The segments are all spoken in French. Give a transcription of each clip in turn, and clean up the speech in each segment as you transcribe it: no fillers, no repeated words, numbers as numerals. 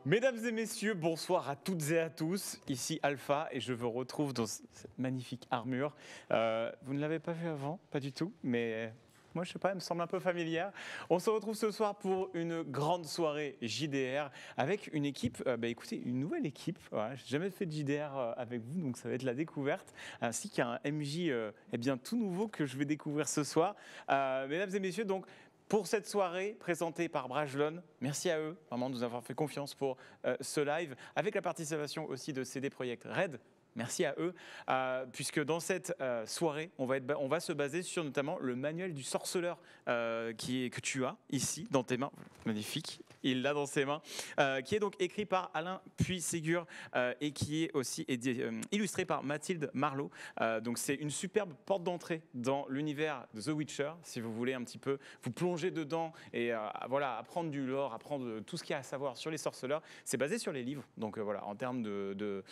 Mesdames et messieurs, bonsoir à toutes et à tous. Ici Alpha et je vous retrouve dans cette magnifique armure. Vous ne l'avez pas vue avant, pas du tout, mais moi je sais pas, elle me semble un peu familière. On se retrouve ce soir pour une grande soirée JDR avec une équipe, écoutez, une nouvelle équipe. Voilà, j'ai jamais fait de JDR avec vous, donc ça va être la découverte, ainsi qu'un MJ tout nouveau que je vais découvrir ce soir. Mesdames et messieurs, donc. Pour cette soirée présentée par Brajlon, merci à eux vraiment de nous avoir fait confiance pour ce live, avec la participation aussi de CD Projekt Red. Merci à eux, puisque dans cette soirée, on va se baser sur notamment le manuel du sorceleur que tu as ici dans tes mains. Magnifique, il l'a dans ses mains, qui est donc écrit par Alain Puy-Ségur et qui est aussi illustré par Mathilde Marlot. Donc c'est une superbe porte d'entrée dans l'univers de The Witcher, si vous voulez un petit peu vous plonger dedans et apprendre du lore, apprendre tout ce qu'il y a à savoir sur les sorceleurs. C'est basé sur les livres, donc en termes de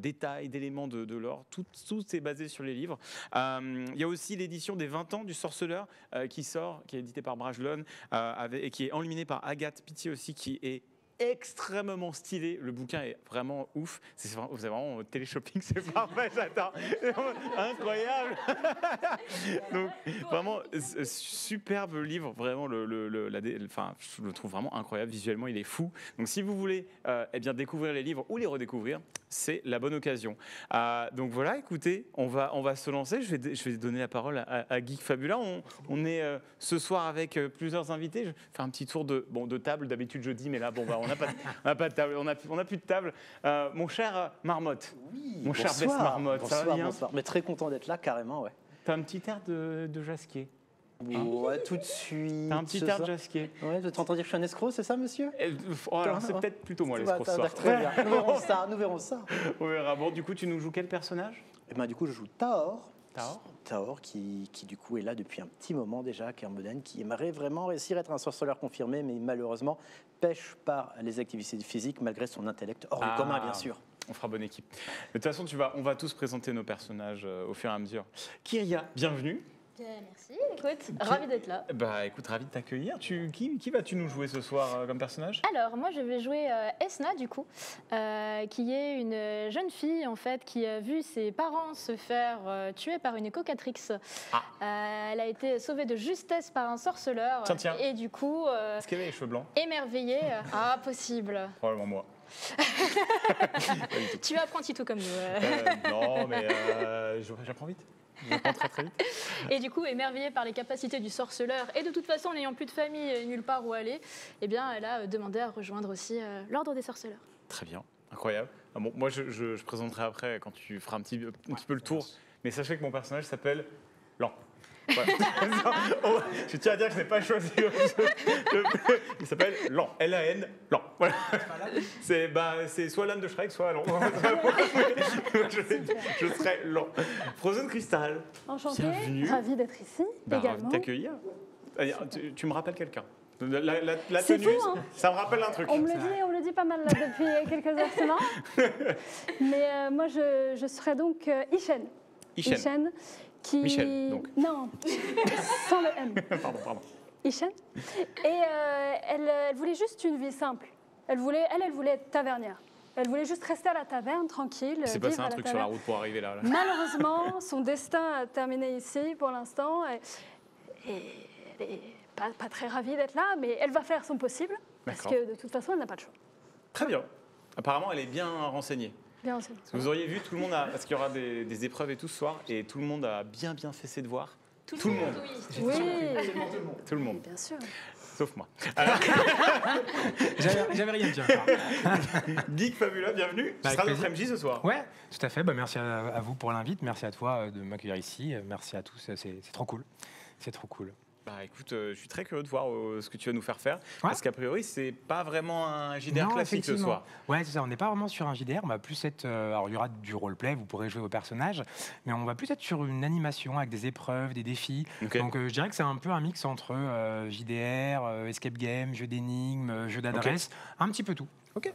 détails, d'éléments de lore, tout est basé sur les livres. Il y a aussi l'édition des 20 ans du sorceleur qui est édité par Brajlon et qui est enluminé par Agathe Pitié aussi, qui est extrêmement stylé. Le bouquin est vraiment ouf. C'est vraiment téléshopping, c'est parfait, j'attends. Incroyable. Donc vraiment superbe livre, vraiment je le trouve vraiment incroyable visuellement, il est fou. Donc si vous voulez découvrir les livres ou les redécouvrir, c'est la bonne occasion. Donc voilà, écoutez, on va se lancer. Je vais donner la parole à Geek Fabula. On est ce soir avec plusieurs invités. Je vais faire un petit tour de table. D'habitude je dis, mais là on n'a pas de table, on n'a plus de table. Mon cher Marmotte, mon cher Bess Marmotte, ça va bien ? Bonsoir, mais très content d'être là, carrément, ouais. T'as un petit air de Jasquier. Ouais, tout de suite. T'as un petit air de Jasquier. Ouais, tu entends dire que je suis un escroc, c'est ça, monsieur ? Alors c'est peut-être plutôt moi l'escroc ce soir. Très bien, nous verrons ça. On verra. Bon, du coup, tu nous joues quel personnage ? Du coup, je joue Taor. Taor qui du coup est là depuis un petit moment déjà, Kermoden, qui aimerait vraiment réussir à être un sorceleur confirmé, mais malheureusement pêche par les activités physiques malgré son intellect hors du commun, bien sûr. On fera bonne équipe. De toute façon, on va tous présenter nos personnages au fur et à mesure. Kyria, bienvenue. Merci, écoute, ravi d'être là. Écoute, ravi de t'accueillir. Qui vas-tu nous jouer ce soir comme personnage ? Alors, moi, je vais jouer Esna, du coup, qui est une jeune fille, en fait, qui a vu ses parents se faire tuer par une cocatrix. Elle a été sauvée de justesse par un sorceleur. Tiens. Et du coup... Est-ce qu'elle avait les cheveux blancs ? Émerveillée. Possible. Probablement moi. Tu apprends tout comme nous. Non, mais j'apprends vite. J'apprends très très vite. Et du coup, émerveillée par les capacités du sorceleur et de toute façon, n'ayant plus de famille et nulle part où aller, elle a demandé à rejoindre aussi l'ordre des sorceleurs. Très bien, incroyable. Moi, je présenterai après quand tu feras un petit peu le tour. Mais sachez que mon personnage s'appelle Lan. Voilà. Je tiens à dire que je n'ai pas choisi. Il s'appelle Lan. L-A-N. Lan. Voilà. C'est soit l'âne de Shrek, soit Lan. je serai Lan. Frozen Crystal. Enchantée, bienvenue. ravie d'être ici également. Ravi de t'accueillir. Tu me rappelles quelqu'un ? La C'est tenue, fou, hein. Ça me rappelle un truc. On me le dit pas mal là, depuis quelques heures seulement. Mais moi, je serai donc Ishen. Ishen. Qui... Michel, donc. Non, sans le M. Pardon. Ishen. Et elle voulait juste une vie simple. Elle voulait être tavernière. Elle voulait juste rester à la taverne, tranquille. C'est passé un truc sur la route pour arriver là. Malheureusement, son destin a terminé ici pour l'instant. Et elle n'est pas très ravie d'être là, mais elle va faire son possible. Parce que de toute façon, elle n'a pas de choix. Très bien. Apparemment, elle est bien renseignée. Bien sûr. Vous auriez vu, tout le monde parce qu'il y aura des épreuves et tout ce soir, et tout le monde a bien fait ses devoirs. Tout le monde. Oui. Tout le monde. Bien sûr. Sauf moi. J'avais rien dit encore. Geek Fabula, bienvenue. Tu seras notre MJ ce soir. Ouais, tout à fait. Merci à vous pour l'invite. Merci à toi de m'accueillir ici. Merci à tous. C'est trop cool. C'est trop cool. Écoute, je suis très curieux de voir ce que tu vas nous faire faire. Ouais. Parce qu'a priori, c'est pas vraiment un JDR classique ce soir. Ouais, c'est ça. On n'est pas vraiment sur un JDR. On va plus être. Alors, il y aura du roleplay, vous pourrez jouer vos personnages. Mais on va plus être sur une animation avec des épreuves, des défis. Okay. Donc, je dirais que c'est un peu un mix entre JDR, escape game, jeu d'énigmes, jeu d'adresse. Un petit peu tout. Ok.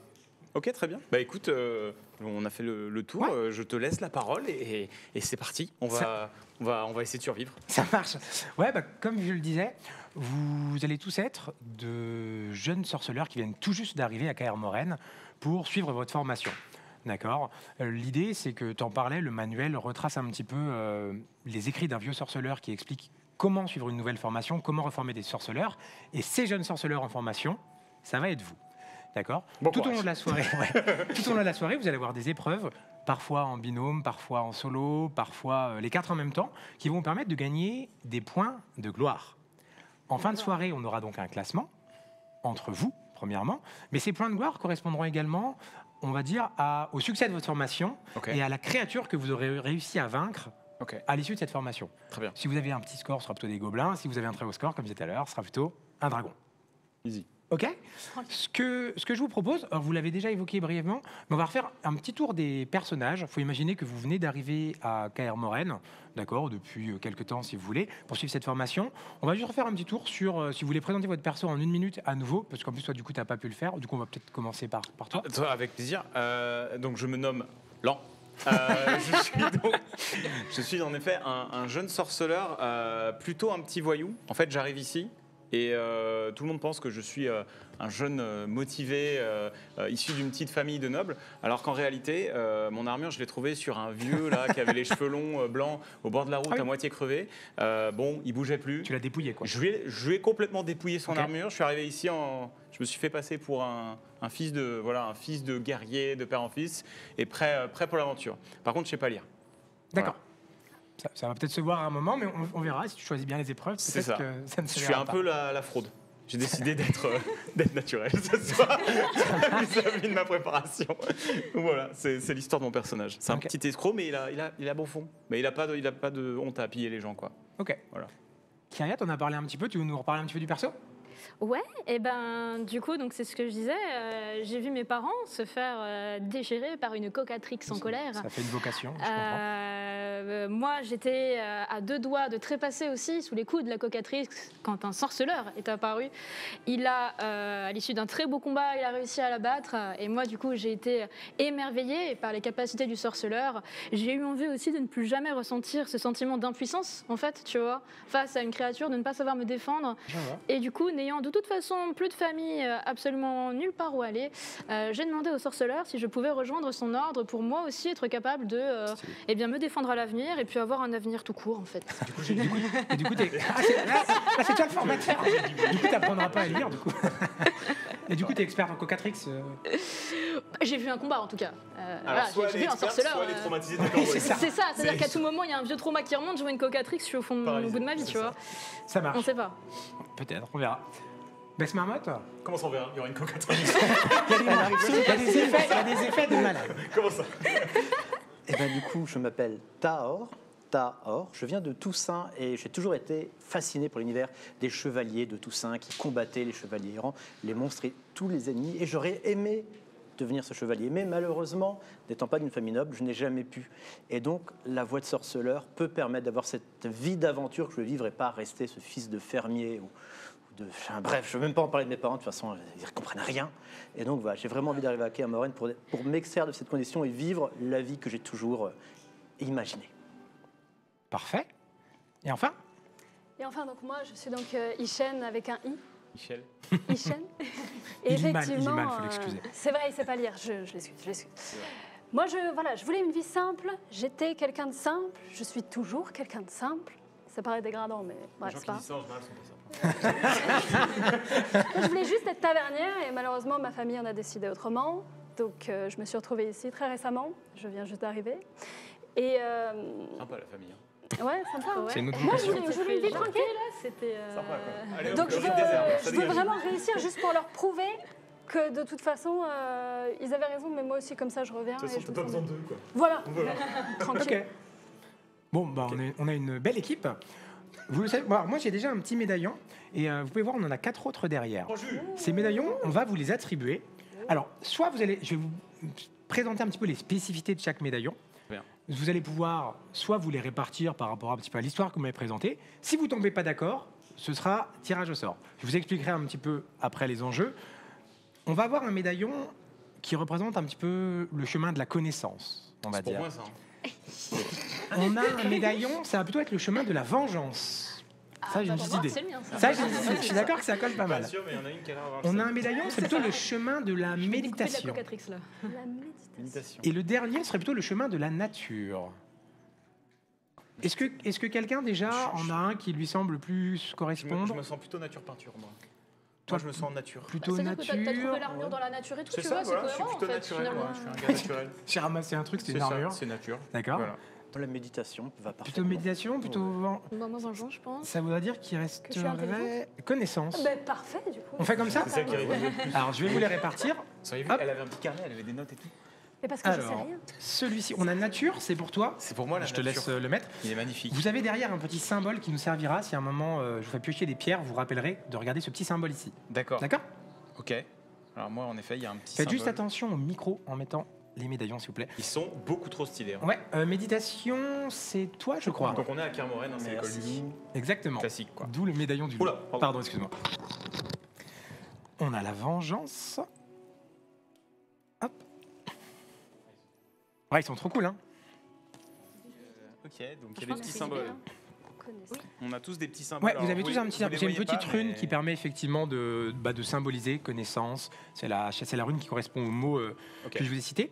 Ok, très bien. Bah écoute, on a fait le tour. Ouais. Je te laisse la parole et c'est parti. On va essayer de survivre. Ça marche. Ouais, comme je le disais, vous allez tous être de jeunes sorceleurs qui viennent tout juste d'arriver à Kaer Morhen pour suivre votre formation. D'accord. L'idée, c'est que tu en parlais, le manuel retrace un petit peu les écrits d'un vieux sorceleur qui explique comment suivre une nouvelle formation, comment reformer des sorceleurs. Et ces jeunes sorceleurs en formation, ça va être vous. D'accord. Tout au long de la soirée, tout au long de la soirée, vous allez avoir des épreuves, parfois en binôme, parfois en solo, parfois les 4 en même temps, qui vont vous permettre de gagner des points de gloire. En fin de soirée, on aura donc un classement entre vous, premièrement, mais ces points de gloire correspondront également, on va dire, au succès de votre formation et à la créature que vous aurez réussi à vaincre à l'issue de cette formation. Très bien. Si vous avez un petit score, ce sera plutôt des gobelins. Si vous avez un très haut score, comme je disais tout à l'heure, ce sera plutôt un dragon. Easy. Ok. Ce que je vous propose, alors vous l'avez déjà évoqué brièvement, mais on va refaire un petit tour des personnages. Il faut imaginer que vous venez d'arriver à Kaer Morhen, d'accord, depuis quelques temps si vous voulez, pour suivre cette formation. On va juste refaire un petit tour sur, si vous voulez présenter votre perso en 1 minute à nouveau, parce qu'en plus toi du coup tu n'as pas pu le faire, du coup on va peut-être commencer par toi. Avec plaisir. Donc je me nomme Lan. Je suis en effet un jeune sorceleur, plutôt un petit voyou. En fait, j'arrive ici et tout le monde pense que je suis un jeune motivé, issu d'une petite famille de nobles, alors qu'en réalité, mon armure, je l'ai trouvée sur un vieux là qui avait les cheveux longs, blancs, au bord de la route, à moitié crevé. Bon, il bougeait plus. Tu l'as dépouillé, quoi. Je lui ai complètement dépouillé son armure. Je suis arrivé ici je me suis fait passer pour un fils de guerrier, de père en fils, et prêt pour l'aventure. Par contre, je sais pas lire. D'accord. Voilà. Ça va peut-être se voir à un moment, mais on verra si tu choisis bien les épreuves. C'est ça. Que ça ne se Je suis verra un pas. peu la fraude. J'ai décidé d'être naturel ce soir vis-à-vis de ma préparation. Voilà, c'est l'histoire de mon personnage. C'est un petit escroc, mais il a bon fond. Mais il a pas de honte à piller les gens, quoi. Ok. Voilà. Kyria, t'en as parlé un petit peu. Tu veux nous reparler un petit peu du perso ? Ouais, et ben du coup, donc c'est ce que je disais. J'ai vu mes parents se faire déchirer par une cocatrix en colère. Ça fait une vocation, je comprends. Moi, j'étais à 2 doigts de trépasser aussi sous les coups de la cocatrix quand un sorceleur est apparu. À l'issue d'un très beau combat, il a réussi à l'abattre. Et moi, du coup, j'ai été émerveillée par les capacités du sorceleur. J'ai eu envie aussi de ne plus jamais ressentir ce sentiment d'impuissance, en fait, tu vois, face à une créature, de ne pas savoir me défendre. Et du coup, n'ayant de toute façon plus de famille, absolument nulle part où aller, j'ai demandé au sorceleur si je pouvais rejoindre son ordre pour moi aussi être capable de me défendre à l'avenir et puis avoir un avenir tout court, en fait. Du coup, c'est toi le formateur. Du coup, tu n'apprendras pas à lire, du coup. Et du coup, tu es experte en cocatrix. J'ai vu un combat, en tout cas. Alors, soit j'ai vu un sorceleur. soit elle est traumatisée, d'accord. C'est ça, c'est-à-dire qu'à tout moment, il y a un vieux trauma qui remonte, je vois une cocatrix, je suis au fond au bout de ma vie, tu vois. Ça marche. On sait pas. Peut-être, on verra. Bess Marmotte. Comment ça on verra ? Il y aura une cocatrix. Il y a des effets de malade. Comment ça ? Et ben du coup, je m'appelle Tahor. Je viens de Toussaint et j'ai toujours été fasciné par l'univers des chevaliers de Toussaint qui combattaient les chevaliers errants, les monstres et tous les ennemis. Et j'aurais aimé devenir ce chevalier. Mais malheureusement, n'étant pas d'une famille noble, je n'ai jamais pu. Et donc, la voie de sorceleur peut permettre d'avoir cette vie d'aventure que je veux vivre et pas rester ce fils de fermier bref, je ne veux même pas en parler de mes parents, de toute façon, ils ne comprennent rien. Et donc, voilà, j'ai vraiment envie d'arriver à Kaer Morhen pour m'extraire de cette condition et vivre la vie que j'ai toujours imaginée. Parfait. Et enfin ? Donc moi, je suis donc Ishen avec un I. Michel. Ishen. Il lit mal, il faut l'excuser. C'est vrai, il ne sait pas lire, je l'excuse. Moi, je voulais une vie simple, j'étais quelqu'un de simple, je suis toujours quelqu'un de simple. Ça paraît dégradant, mais bref, c'est pas. Je voulais juste être tavernière et malheureusement, ma famille en a décidé autrement. Donc, je me suis retrouvée ici très récemment. Je viens juste d'arriver. Et sympa la famille. Ouais, sympa. Ouais. C'est une autre Moi, je vocation. voulais une vie tranquille. C'était. Sympa, quoi. Allez, Donc, je veux vraiment réussir juste pour leur prouver que de toute façon, ils avaient raison, mais moi aussi, comme ça, je reviens. De toute façon, t'as pas besoin d'eux, quoi. Voilà. Tranquille. Ok. Bon, on a une belle équipe. Vous le savez, moi j'ai déjà un petit médaillon et vous pouvez voir, on en a 4 autres derrière. Ces médaillons, on va vous les attribuer. Alors, je vais vous présenter un petit peu les spécificités de chaque médaillon. Bien. Vous allez pouvoir soit vous les répartir par rapport un petit peu à l'histoire que vous m'avez présentée. Si vous ne tombez pas d'accord, ce sera tirage au sort. Je vous expliquerai un petit peu après les enjeux. On va avoir un médaillon qui représente un petit peu le chemin de la connaissance, on va C'est pour dire. moi, ça. Hein. On a un médaillon, ça va plutôt être le chemin de la vengeance. Ça, j'ai une petite idée. C'est le mien, ça. Ça, j'ai une petite idée. Je suis d'accord que ça colle pas mal. Pas sûr, mais il y en a une qui a l'air d'avoir On le a un seum. médaillon, c'est plutôt le chemin de la Je vais découper de la méditation. cocatrix, là. La méditation. Méditation. Et le dernier serait plutôt le chemin de la nature. Est-ce que quelqu'un déjà en a un qui lui semble plus Je correspondre? me sens plutôt nature peinture, moi. Toi, Moi, je me sens nature. Plutôt C'est-à-dire que t'as trouvé nature. l'armure dans la nature et tout, C'est tu ça, vois, voilà, c'est je suis cohérent, plutôt en fait, naturel, moi. finalement. Je suis un gars naturel. J'ai ramassé un truc, c'était C'est une ça, armure. c'est nature. D'accord. Voilà. La méditation va parfaitement. Plutôt méditation, plutôt. Bon, moi, vengeance, je pense. Ça voudrait dire qu'il je suis resterait intelligente connaissance. Ben, parfait, du coup. On fait comme ça? C'est ça qui arrive le plus. Alors, je vais vous les répartir. Vous avez vu, Hop. elle avait un petit carnet, elle avait des notes et tout. Mais parce que je sais Alors, rien. celui-ci, on a nature, c'est pour toi. C'est pour moi la Je te nature. laisse le mettre. Il est magnifique. Vous avez derrière un petit symbole qui nous servira. Si à un moment je vous fais piocher des pierres, vous vous rappellerez de regarder ce petit symbole ici. D'accord. D'accord? Ok. Alors moi, en effet, il y a un petit Faites juste symbole. attention au micro en mettant les médaillons, s'il vous plaît. Ils sont beaucoup trop stylés. Hein. Ouais, méditation, c'est toi, je crois. Donc on est à Kermoren, hein, c'est l'école du Merci. loup. Exactement. Classique, quoi. D'où le médaillon du loup. Oula, Pardon, excuse-moi. On a la vengeance. Hop. Ouais, ils sont trop cool, hein. Ok, donc il y a Franchement, des petits c'est symboles. idée, hein. On a tous des petits symboles. Ouais, Alors, vous avez tous un petit vous les c'est une voyez petite pas, rune mais- qui permet effectivement de symboliser connaissance. C'est la rune qui correspond au mot Ok. que je vous ai cité.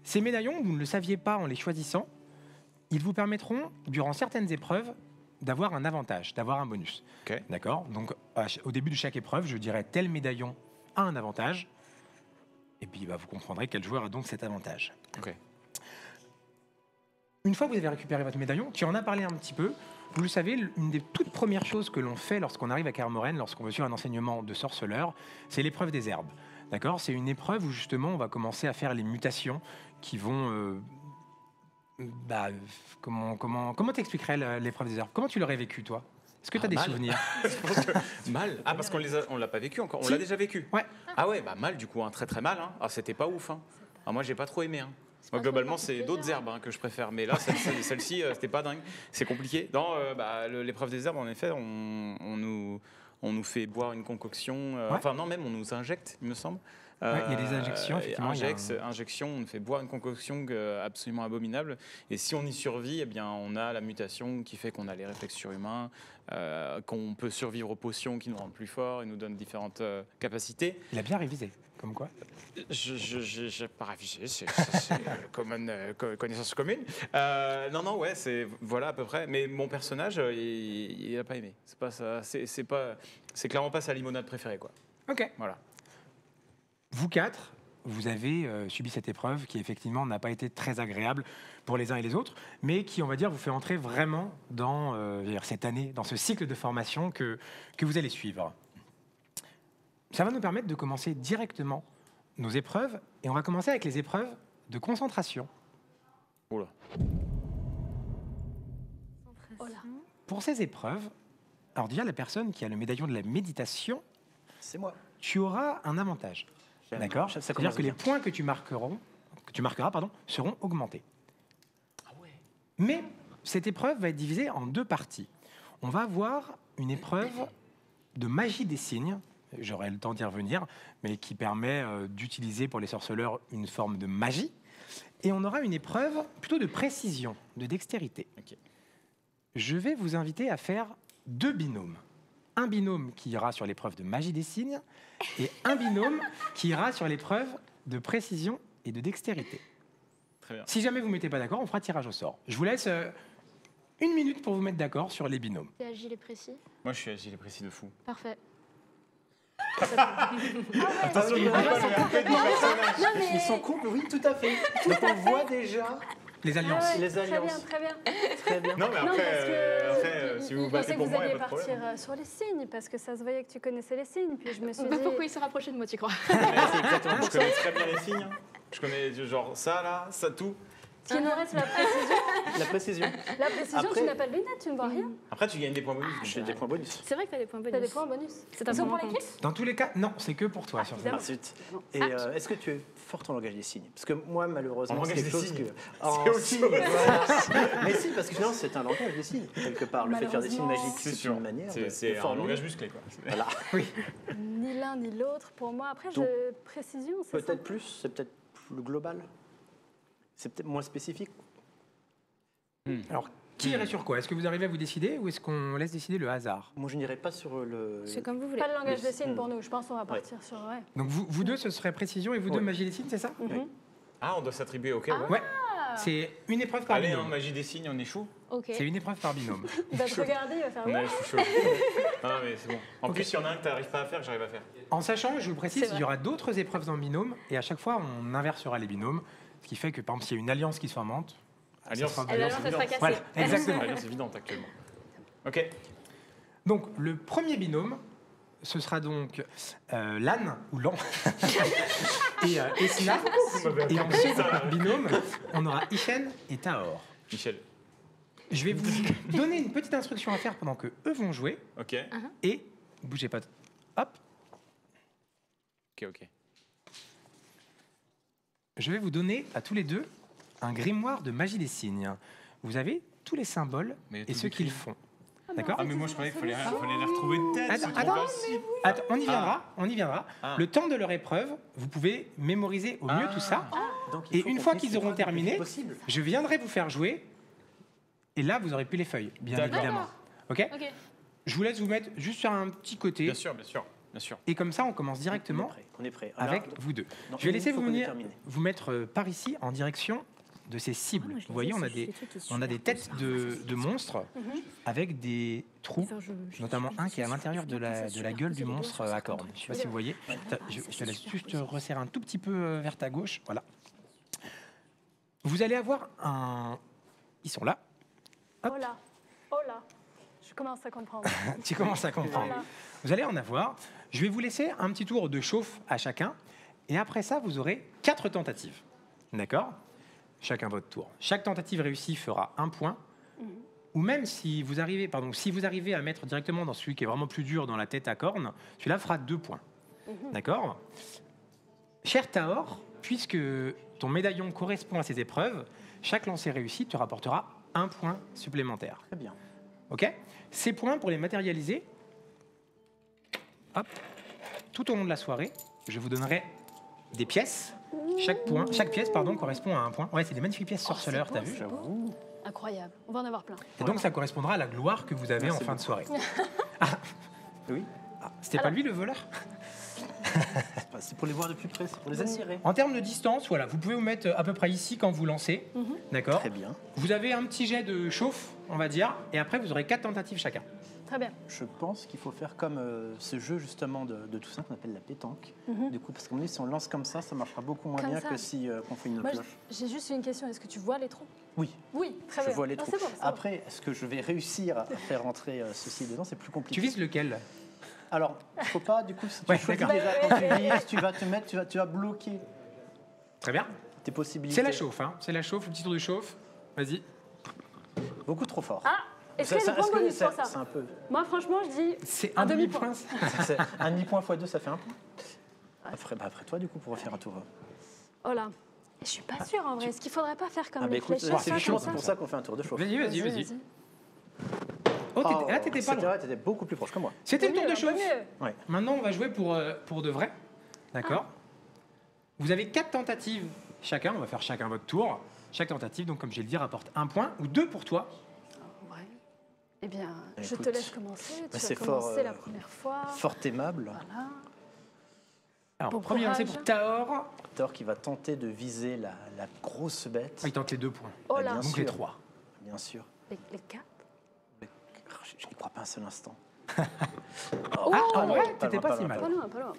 Ces médaillons, vous ne le saviez pas en les choisissant, ils vous permettront, durant certaines épreuves, d'avoir un avantage, d'avoir un bonus. Ok. D'accord? Donc, au début de chaque épreuve, je dirais tel médaillon a un avantage. Et puis, vous comprendrez quel joueur a donc cet avantage. Ok. Une fois que vous avez récupéré votre médaillon, tu en as parlé un petit peu. Vous le savez, une des toutes premières choses que l'on fait lorsqu'on arrive à Kermoren, lorsqu'on veut suivre un enseignement de sorceleur, c'est l'épreuve des herbes. D'accord? C'est une épreuve où justement on va commencer à faire les mutations qui vont. Comment t'expliquerais l'épreuve des herbes? Comment tu l'aurais vécu, toi? Est-ce que tu as des mal. souvenirs? Mal. Ah, parce on l'a pas vécu encore. On Si. l'a déjà vécu. Ouais. Ah ouais, bah mal du coup, hein, très très mal. Hein. Ah, c'était pas ouf. Hein. Ah, moi, j'ai pas trop aimé. Hein. C'est Moi, pas trop globalement, parti c'est plaisir, d'autres hein. herbes hein, que je préfère. Mais là, celle-ci, c'était pas dingue. C'est compliqué. Dans l'épreuve des herbes, en effet, on nous fait boire une concoction. Ouais. Enfin, non, même on nous injecte, il me semble. Ouais, il y a des injections, effectivement, il y a Injection, on nous fait boire une concoction absolument abominable. Et si on y survit, eh bien, on a la mutation qui fait qu'on a les réflexes surhumains, qu'on peut survivre aux potions qui nous rendent plus forts et nous donnent différentes capacités. Il a bien révisé, comme quoi. Je pas révisé, c'est connaissance commune. Non, ouais, c'est voilà à peu près. Mais mon personnage, il a pas aimé. C'est pas ça. C'est clairement pas sa limonade préférée, quoi. Ok. Voilà. Vous quatre, vous avez subi cette épreuve qui effectivement n'a pas été très agréable pour les uns et les autres, mais qui, on va dire, vous fait entrer vraiment dans cette année, dans ce cycle de formation que vous allez suivre. Ça va nous permettre de commencer directement nos épreuves, et on va commencer avec les épreuves de concentration. Oula. Oh là. Pour ces épreuves, alors déjà, la personne qui a le médaillon de la méditation, C'est moi. tu auras un avantage. D'accord? Ça C'est-à-dire commence que les bien. points que tu marqueras, seront augmentés. Mais cette épreuve va être divisée en deux parties. On va avoir une épreuve de magie des signes, j'aurai le temps d'y revenir, mais qui permet d'utiliser pour les sorceleurs une forme de magie. Et on aura une épreuve plutôt de précision, de dextérité. Ok. Je vais vous inviter à faire deux binômes. Un binôme qui ira sur l'épreuve de magie des signes et un binôme qui ira sur l'épreuve de précision et de dextérité. Très bien. Si jamais vous ne mettez pas d'accord, on fera tirage au sort. Je vous laisse 1 minute pour vous mettre d'accord sur les binômes. C'est agile et précis. Moi, je suis agile et précis de fou. Parfait. Attention, oui, ne oui, pas le répéter du personnage. Ils sont couples, oui, tout à fait. Donc on voit déjà Les alliances. Ah ouais, les très bien, alliances. très bien. très bien. Non, mais Non, après, parce que après si vous je battez pensais que pour vous moi, il n'y alliez a pas de partir problème. sur les signes, parce que ça se voyait que tu connaissais les signes. Puis je me suis Bah, dit, pourquoi il s'est rapproché de moi, tu crois? Je connais très bien les signes. Je connais genre ça, là, ça, tout. Ce qui nous reste, la précision. La précision. La précision, Après- tu n'as pas de lunettes, tu ne vois rien. Après, tu gagnes des points bonus. J'ai des points bonus. C'est vrai que t'as des points bonus. Tu as des points bonus. C'est un Ils sont bon pour compte. l'équipe. Dans tous les cas, non, c'est que pour toi. sur évidemment. Ensuite. Et est-ce que tu es forte en langage des signes? Parce que moi, malheureusement, En c'est langage quelque des chose signes. que. C'est autre signe, chose. voilà. Mais si, parce que finalement, c'est un langage des signes, quelque part. Le fait de faire des signes Malheureusement, magiques, C'est c'est sûr. une manière. de C'est un formuler. langage musclé, quoi. Voilà. Ni l'un ni l'autre pour moi. Après, Donc, précision, c'est ça. Peut-être plus, c'est peut-être plus global. C'est peut-être moins spécifique. Alors, qui irait sur quoi? Est-ce que vous arrivez à vous décider ou est-ce qu'on laisse décider le hasard? Moi, je n'irai pas sur le. C'est comme vous voulez. Pas de langage Le- des signes pour nous. Je pense qu'on va partir sur. Ouais. Donc, vous deux, ce serait précision et vous deux, Ouais. magie des signes, c'est ça? Mhm. Ah, on doit s'attribuer, ok, ouais. Ouais. C'est une épreuve par Allez, binôme. magie des signes, on est chaud. Ok. C'est une épreuve par binôme. Il va te regarder, il va faire. On Ouais. est chaud. Ah, mais c'est bon. En plus, il y en a un que tu n'arrives pas à faire, que j'arrive à faire. En sachant, je vous précise, C'est vrai. il y aura d'autres épreuves en binôme et à chaque fois, on inversera les binômes. Ce qui fait que, par exemple, s'il y a une alliance qui se formante, Alliance, sera- Et l'alliance, elle sera cassée. voilà, exactement. Alliance évidente actuellement. Ok. Donc, le premier binôme, ce sera donc Lan ou Lan et Esna. Et en second binôme, on aura Ishen et Taor. Michel. Je vais vous donner une petite instruction à faire pendant que eux vont jouer Ok. et bougez pas. Hop, Ok. je vais vous donner à tous les deux un grimoire de magie des signes. Vous avez tous les symboles Mais et tout ceux décrit. qu'ils font. D'accord? Ah, mais moi, je croyais qu'il fallait les retrouver de tête. Attends, c'est trop attends. facile. Attends, on y viendra, on y viendra. Ah. Le temps de leur épreuve, vous pouvez mémoriser au mieux tout ça. Donc, il Et faut une qu'on fois finisse qu'ils les auront phrases le plus terminé, vite possible. je viendrai vous faire jouer. Et là, vous aurez plus les feuilles, bien D'accord. évidemment. Ok? Ok. Je vous laisse vous mettre juste sur un petit côté. Bien sûr, bien sûr, bien sûr. Et comme ça, on commence directement On est prêt. avec Alors, vous deux. dans Je vais une laisser minute, vous, faut qu'on ait terminé. vous mettre par ici en direction de ces cibles. Vous voyez, on a des têtes de monstres avec des trous, notamment un qui est à l'intérieur de la gueule du monstre à cornes. Je ne sais pas si vous voyez. Je te laisse juste resserrer un tout petit peu vers ta gauche. Voilà. Vous allez avoir un... Ils sont là. Hop. Oh là. Oh là. Je commence à comprendre. Tu commences à comprendre. Voilà. Vous allez en avoir. Je vais vous laisser un petit tour de chauffe à chacun. Et après ça, vous aurez 4 tentatives. D'accord? Chacun votre tour. Chaque tentative réussie fera 1 point. Ou même si vous arrivez, à mettre directement dans celui qui est vraiment plus dur dans la tête à cornes, celui-là fera 2 points. D'accord? Cher Taor, puisque ton médaillon correspond à ces épreuves, chaque lancer réussi te rapportera 1 point supplémentaire. Très bien. Ok? Ces points, pour les matérialiser, hop, tout au long de la soirée, je vous donnerai des pièces. Chaque pièce correspond à 1 point. Ouais, c'est des magnifiques pièces sorceleurs, c'est t'as beau, vu? c'est beau. Incroyable. On va en avoir plein. Et donc, ça correspondra à la gloire que vous avez Merci en fin de beaucoup. soirée. Oui. C'était pas lui le voleur? C'est pour les voir de plus près, c'est pour les attirer. En termes de distance, voilà, vous pouvez vous mettre à peu près ici quand vous lancez. D'accord? Très bien. Vous avez un petit jet de chauffe, on va dire, et après, vous aurez 4 tentatives chacun. Très bien. Je pense qu'il faut faire comme ce jeu justement de Toussaint qu'on appelle la pétanque. Du coup, parce qu'on dit si on lance comme ça marchera beaucoup moins Comme bien ça. que si on fait une Moi, cloche. j'ai juste une question. Est-ce que tu vois les trous? Oui, Oui, très je bien. vois les Ah, trous. c'est bon, c'est bon. Après, est-ce que je vais réussir à faire rentrer ceci dedans? C'est plus compliqué. Tu vises lequel? Alors, il faut pas, du coup, si tu Ouais, choisis d'accord. déjà quand tu vises, tu vas te mettre, tu vas bloquer Très bien. tes possibilités. C'est la chauffe, hein. C'est la chauffe, le petit tour de chauffe. Vas-y. Beaucoup trop fort. Ah, est-ce qu'il y a des points bonus pour c'est ça? un peu. Moi, franchement, je dis C'est Un un demi-point. demi-point. C'est un demi-point x 2, ça fait 1 point. Après toi, du coup, pour refaire un tour. oh là. Je suis pas sûre en vrai. Est-ce qu'il faudrait pas faire comme Ah, bah les écoute, fléchettes c'est ça, justement comme c'est pour ça qu'on fait un tour de chauffe. Vas-y. Oh, là, t'étais pas loin. T'étais beaucoup plus proche que moi. C'était le tour de Un peu chauffe. mieux. Ouais. Maintenant, on va jouer pour de vrai. D'accord? Vous avez 4 tentatives chacun. On va faire chacun votre tour. Chaque tentative, donc comme j'ai dit, rapporte 1 point ou 2 pour toi. Ouais. Eh bien, je Écoute, te laisse commencer. Tu c'est vas fort, commencer la première fois. Fort aimable. Voilà. Alors, Bon premier lancé courage. pour Taor. Thor qui va tenter de viser la grosse bête. Ah, il tente les 2 points. Oh Bah, là. bien Donc sûr. les 3. Bien sûr. Les quatre. Je n'y crois pas un seul instant. Ah, en vrai, t'étais loin, pas si loin, mal. Pas loin, pas loin.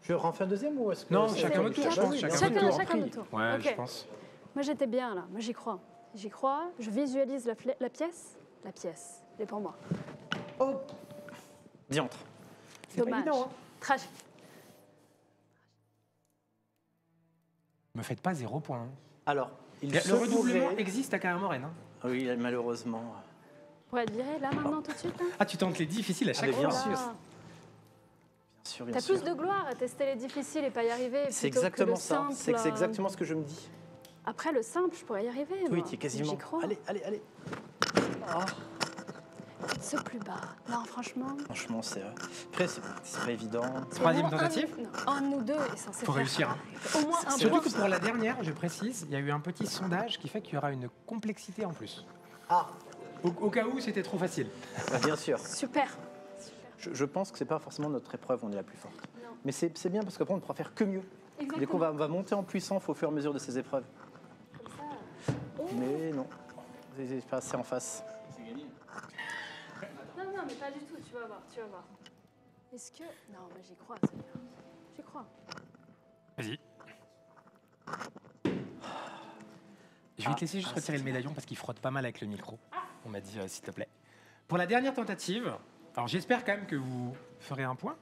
Je refais un deuxième ou est-ce que Non, c'est- chacun votre tour, je pense. Chacun votre tour. Chacun notre tour. Ouais, Ok. je pense. Moi, j'étais bien là. Moi, j'y crois. J'y crois. Je visualise la pièce. La pièce. Elle est pour moi. Oh Diantre. pas Dommage. évident, hein. Tragique. Me faites pas 0 point. Alors, Il Le se redoublement pourrait- existe à Kaer Morhen. Hein. Oui, malheureusement. Pour être viré là maintenant tout de suite. Hein. Ah, tu tentes les difficiles à chaque mais bien fois. sûr. Voilà. Bien sûr, bien T'as sûr. plus de gloire à tester les difficiles et pas y arriver. C'est plutôt que exactement le ça. simple, C'est exactement ce que je me dis. Après le simple, je pourrais y arriver. Oui, moi. tu es quasiment. J'y crois. Allez, allez, allez. Ah, Ce plus bas. Non, franchement. franchement, c'est. Après, c'est pas évident. Troisième Au moins tentative. un ou deux est censé Faut faire réussir. ça. Au moins un Surtout point. que pour la dernière, je précise, il y a eu un petit sondage qui fait qu'il y aura une complexité en plus. Ah, Au cas où c'était trop facile. bah, bien sûr. Super. Je pense que c'est pas forcément notre épreuve, on est la plus forte. Non. Mais c'est bien parce qu'après, on ne pourra faire que mieux. Dès qu'on va monter en puissance au fur et à mesure de ces épreuves. Comme ça. Oh. Mais non, c'est pas assez en face. Non, non, mais pas du tout. Tu vas voir, tu vas voir. Est-ce que... Non, mais j'y crois, Seigneur. J'y crois. Vas-y. Je vais te laisser juste retirer le médaillon parce qu'il frotte pas mal avec le micro. On m'a dit, s'il te plaît. Pour la dernière tentative, alors j'espère quand même que vous ferez un point.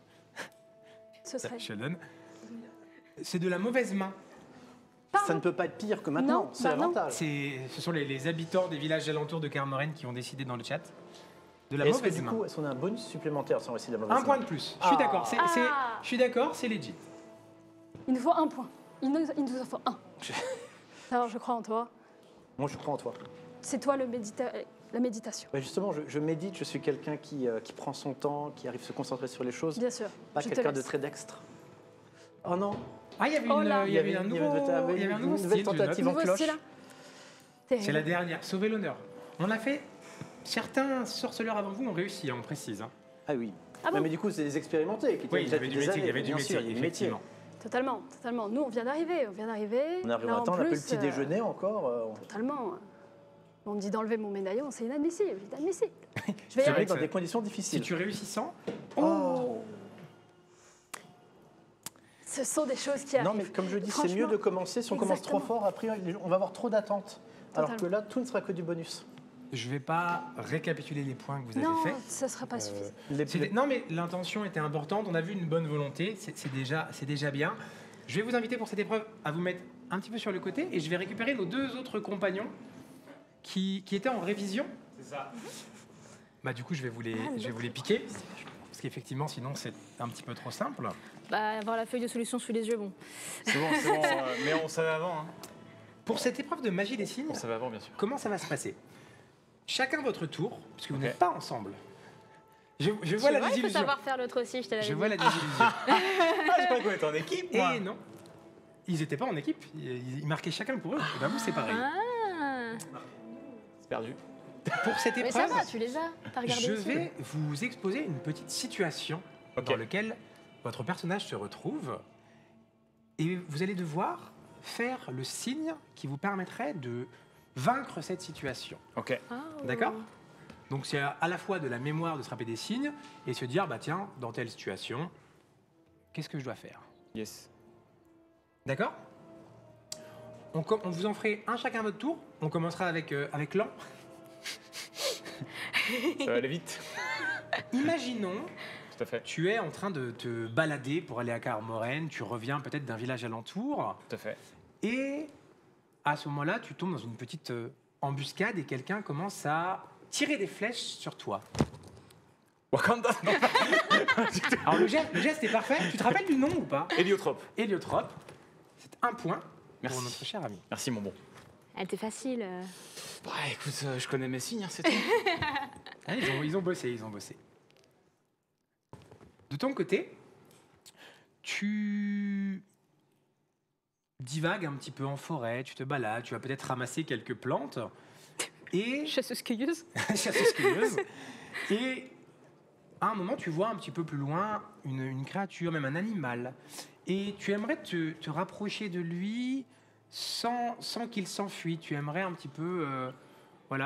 Ce serait... Je le donne. C'est de la mauvaise main. Ça ne peut pas être pire que maintenant, Non, c'est bah non. l'avantage. Ce sont les habitants des villages alentours de Kaer Morhen qui ont décidé dans le chat. De la Est-ce que mauvaise du main. coup, est-ce qu'on a un bonus supplémentaire si on réussit la mauvaise Un point main de plus. Je suis Ah. d'accord. Je suis d'accord, c'est legit. Il nous faut un point. Il nous en faut un. Alors, je crois en toi. Moi, je crois en toi. C'est toi la méditation. Ouais, justement, je médite, je suis quelqu'un qui prend son temps, qui arrive à se concentrer sur les choses. Bien sûr. Pas je te quelqu'un de laisse. très dextre. Oh non, Ah, il y avait, Oh là. il y avait un il y nouveau, avait il y avait un une nouveau nouvelle style, je note. tentative. en Nouveau cloche. style, hein. C'est la Terrible. dernière. Sauver l'honneur. On a fait. Certains sorceleurs avant vous ont réussi, hein, on précise. Hein. Ah oui. Ah bon Non, mais du coup, c'est des expérimentés qui Oui, tiennent il y déjà avait depuis du des métier, il y années, avait du bien métier, sûr, il y a du métier. effectivement. Totalement, totalement. Nous, on vient d'arriver. On arrive Là, à en temps, on a peu le plus, petit déjeuner encore. Totalement. On me dit d'enlever mon médaillon, c'est inadmissible. Inadmissible. Je vais y C'est vrai arriver. dans que des conditions Si difficiles. tu réussis sans, Oh. Ce sont des choses qui arrivent. Non, mais comme je dis, c'est Franchement, mieux de commencer. Si on commence trop exactement. fort, après, on va avoir trop d'attentes. Alors que Totalement. là, tout ne sera que du bonus. je vais pas récapituler les points que vous Non, avez faits. ça ne sera pas suffisant. Non, mais l'intention était importante. On a vu une bonne volonté. C'est déjà bien. Je vais vous inviter pour cette épreuve à vous mettre un petit peu sur le côté et je vais récupérer nos deux autres compagnons qui étaient en révision. C'est ça. Bah, du coup, je vais vous les piquer. Parce qu'effectivement, sinon, c'est un petit peu trop simple. Bah, avoir la feuille de solution sous les yeux, bon. C'est bon, mais on savait avant. Hein. Pour cette épreuve de magie des signes, On savait avant, bien sûr. comment ça va se passer? Chacun votre tour, puisque vous Ok. n'êtes pas ensemble. Je vois Tu la vois, il faut désillusion. savoir faire l'autre aussi, je te l'avais Je dit. vois la désillusion. Ah, je crois qu'on était en équipe, moi. Et non, ils n'étaient pas en équipe. Ils marquaient chacun pour eux. Et ben vous, c'est pareil. Ah, C'est perdu. Pour cette mais ça épreuve, va, tu les as. T'as regardé je aussi. vais vous exposer une petite situation Ok. dans laquelle votre personnage se retrouve. Et vous allez devoir faire le signe qui vous permettrait de vaincre cette situation. Ok. Ah, ouais. D'accord? Donc c'est à la fois de la mémoire de se rappeler des signes et se dire, bah tiens, dans telle situation, qu'est-ce que je dois faire? Yes. D'accord? On vous en ferait un chacun à votre tour. On commencera avec Lan. Ça va aller vite. Imaginons, Tout à fait. tu es en train de te balader pour aller à Kaer Morhen, tu reviens peut-être d'un village alentour, Tout à fait. et à ce moment-là, tu tombes dans une petite embuscade et quelqu'un commence à tirer des flèches sur toi. Wakanda. Non. Alors le geste est parfait. Tu te rappelles du nom ou pas? Héliotrope. Héliotrope. C'est un point Merci. pour notre cher ami. Merci, mon bon. Elle était facile. Bah, écoute, je connais mes signes, hein, c'est tout. Ah, ils ont bossé. De ton côté, tu divagues un petit peu en forêt, tu te balades, tu vas peut-être ramasser quelques plantes et Chasseuse-cueilleuse. chasseuse-cueilleuse. Et à un moment, tu vois un petit peu plus loin une créature, même un animal. Et tu aimerais te rapprocher de lui sans qu'il s'enfuit. Tu aimerais un petit peu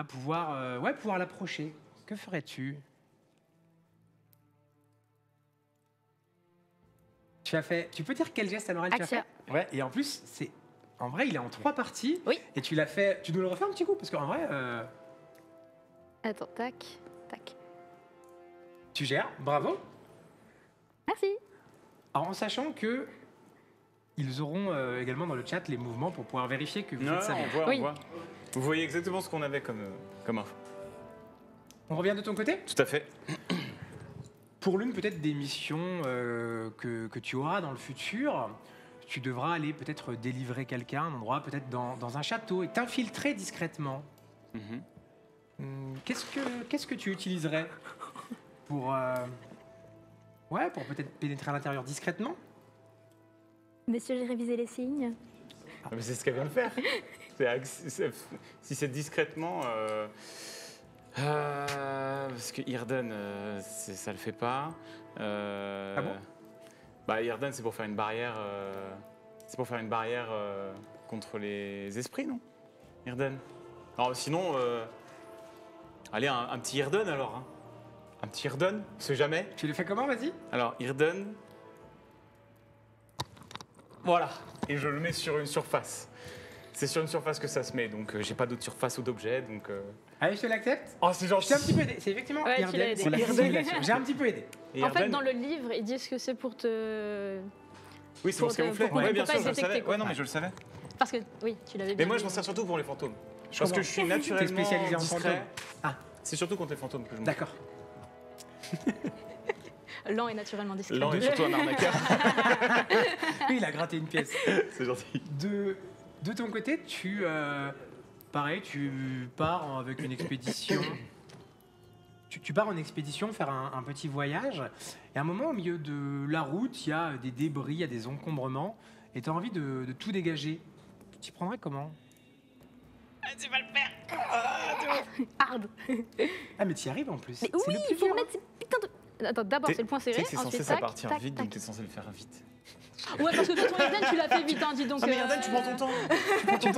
pouvoir l'approcher. Que ferais-tu? Tu peux dire quel geste à l'oral tu as Axia. fait? Ouais, et en plus, en vrai, il est en 3 parties. Oui. Et tu l'as fait. Tu nous le refais un petit coup? Parce qu'en vrai, Attends, tac, tac. tu gères. Bravo. Merci. Alors, en sachant que ils auront également dans le chat les mouvements pour pouvoir vérifier que vous faites ça bien. on Oui. voit. Vous voyez exactement ce qu'on avait comme info. On revient de ton côté? Tout à fait. Pour l'une peut-être des missions que tu auras dans le futur, tu devras aller peut-être délivrer quelqu'un, un endroit peut-être dans un château, et t'infiltrer discrètement. Mhm. Qu'est-ce que tu utiliserais pour, pour peut-être pénétrer à l'intérieur discrètement? Monsieur, j'ai révisé les signes. Ah, mais c'est ce qu'elle vient de faire. Si c'est discrètement... parce que Irden, ça le fait pas. Ah bon? Bah, Irden, c'est pour faire une barrière. C'est pour faire une barrière contre les esprits, non? Irden. Alors sinon, allez, un petit Irden alors. Hein. Un petit Irden, on sait jamais. Tu le fais comment, vas-y? Alors, Irden. Voilà. Et je le mets sur une surface. C'est sur une surface que ça se met, donc j'ai pas d'autre surface ou d'objet, donc... Allez, je te l'accepte. Oh, c'est Je gentil. t'ai un petit peu aidé. C'est effectivement Ouais, tu l'as Irden, aidé. c'est la Irden. simulation. J'ai un petit peu aidé. Et En fait, Irden- dans le livre, ils disent que c'est pour te... Oui, c'est pour pour ce camoufler. pour Ouais, ne bien pas sûr, être je le détecté, savais. quoi. Ouais, non, mais je le savais. Parce que, oui, tu l'avais bien Mais moi, je dit. m'en sers surtout pour les fantômes. Parce comprends. que je suis naturellement T'es spécialisé en discret. fantômes. Ah. C'est surtout contre les fantômes que je m'en D'accord. Lent et naturellement discret. Lent et surtout un arnaqueur. Oui, il a gratté une pièce. C'est gentil. De ton côté, pareil, tu pars avec une expédition. Tu pars en expédition faire un petit voyage. Et à un moment, au milieu de la route, il y a des débris, il y a des encombrements. Et tu as envie de tout dégager. Tu t'y prendrais comment? Hard. Ah, mais tu y arrives en plus. Mais C'est oui, le plus il faut dur. mettre ces putains de... Attends, d'abord, c'est le point Tu serré. sais que c'est ensuite, censé ça tac, partir tac, vite, tac. donc t'es censé le faire vite. Ouais, parce que de toute façon, Irden, tu l'as fait vite, hein, dis donc. Ah, mais Irden, tu prends ton temps.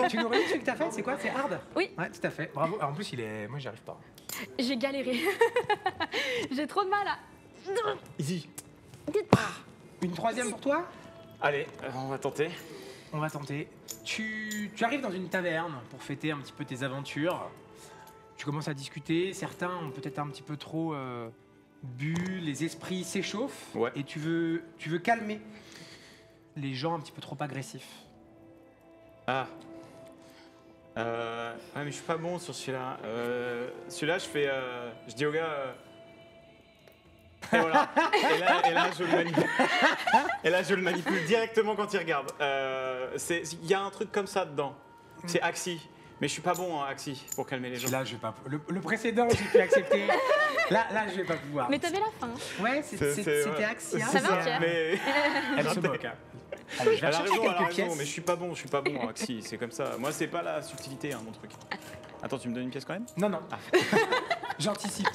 Tu nous redis celui que t'as fait? C'est quoi? C'est hard? Oui. Ouais, tout à fait. Bravo. Alors, en plus, moi, j'y arrive pas. J'ai galéré. J'ai trop de mal à... Easy. Une troisième pour toi? Allez, on va tenter. On va tenter. Tu arrives dans une taverne pour fêter un petit peu tes aventures. Tu commences à discuter. Certains ont peut-être un petit peu trop bu. Les esprits s'échauffent. Ouais. Et tu veux calmer les gens un petit peu trop agressifs. Ah. Ouais, mais je suis pas bon sur celui-là. Celui-là, je dis au gars. Et voilà. Et là, je le manipule. Et là, je le manipule directement quand il regarde. Il y a un truc comme ça dedans. C'est Axie. Mais je suis pas bon en Axie pour calmer les gens. Là, je vais pas. Le précédent, j'ai pu accepter. Là, je vais pas pouvoir. Mais t'avais la fin. Ouais, C'est- c'était ouais. Axia. Ça va, Pierre Mais Elle se moque. Hein. Allez, je vais elle a rechercher raison, quelques pièces. mais je suis pas bon en Axie. C'est comme ça. Moi, c'est pas la subtilité, hein, mon truc. Attends, tu me donnes une pièce quand même? Non. J'anticipe.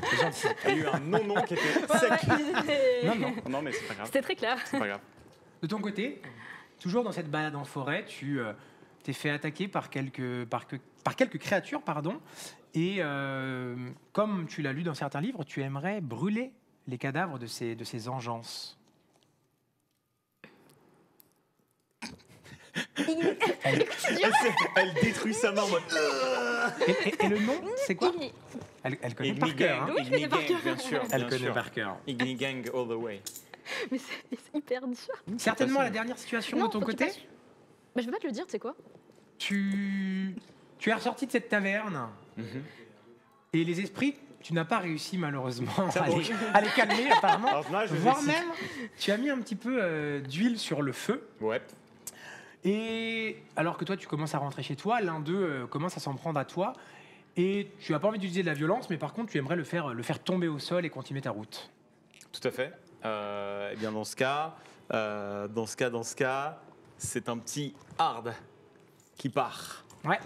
Il y a eu un non qui était sec. Non. Non, mais c'est pas grave. C'était très clair. C'est pas grave. De ton côté, toujours dans cette balade en forêt, tu t'es fait attaquer par quelques créatures, pardon. Et comme tu l'as lu dans certains livres, tu aimerais brûler les cadavres de ces engences. Elle détruit sa main en mode. Et le nom, c'est quoi? Elle connaît par cœur. Hein. Oui, je connais par cœur. Bien sûr. Elle bien connaît sûr. par cœur. Igni Gang all the way. Mais c'est hyper dur. Certainement la dernière situation Non, de ton faut que tu côté. passes. Mais je vais pas te le dire, tu sais quoi? Tu es ressorti de cette taverne et les esprits, tu n'as pas réussi malheureusement à les calmer apparemment. Alors là, je vais Voire essayer. même, tu as mis un petit peu d'huile sur le feu. Ouais. Et alors que toi, tu commences à rentrer chez toi, l'un d'eux commence à s'en prendre à toi. Et tu n'as pas envie d'utiliser de la violence, mais par contre, tu aimerais le faire tomber au sol et continuer ta route. Tout à fait. Eh bien, dans ce cas, c'est un petit hard qui part. Ouais,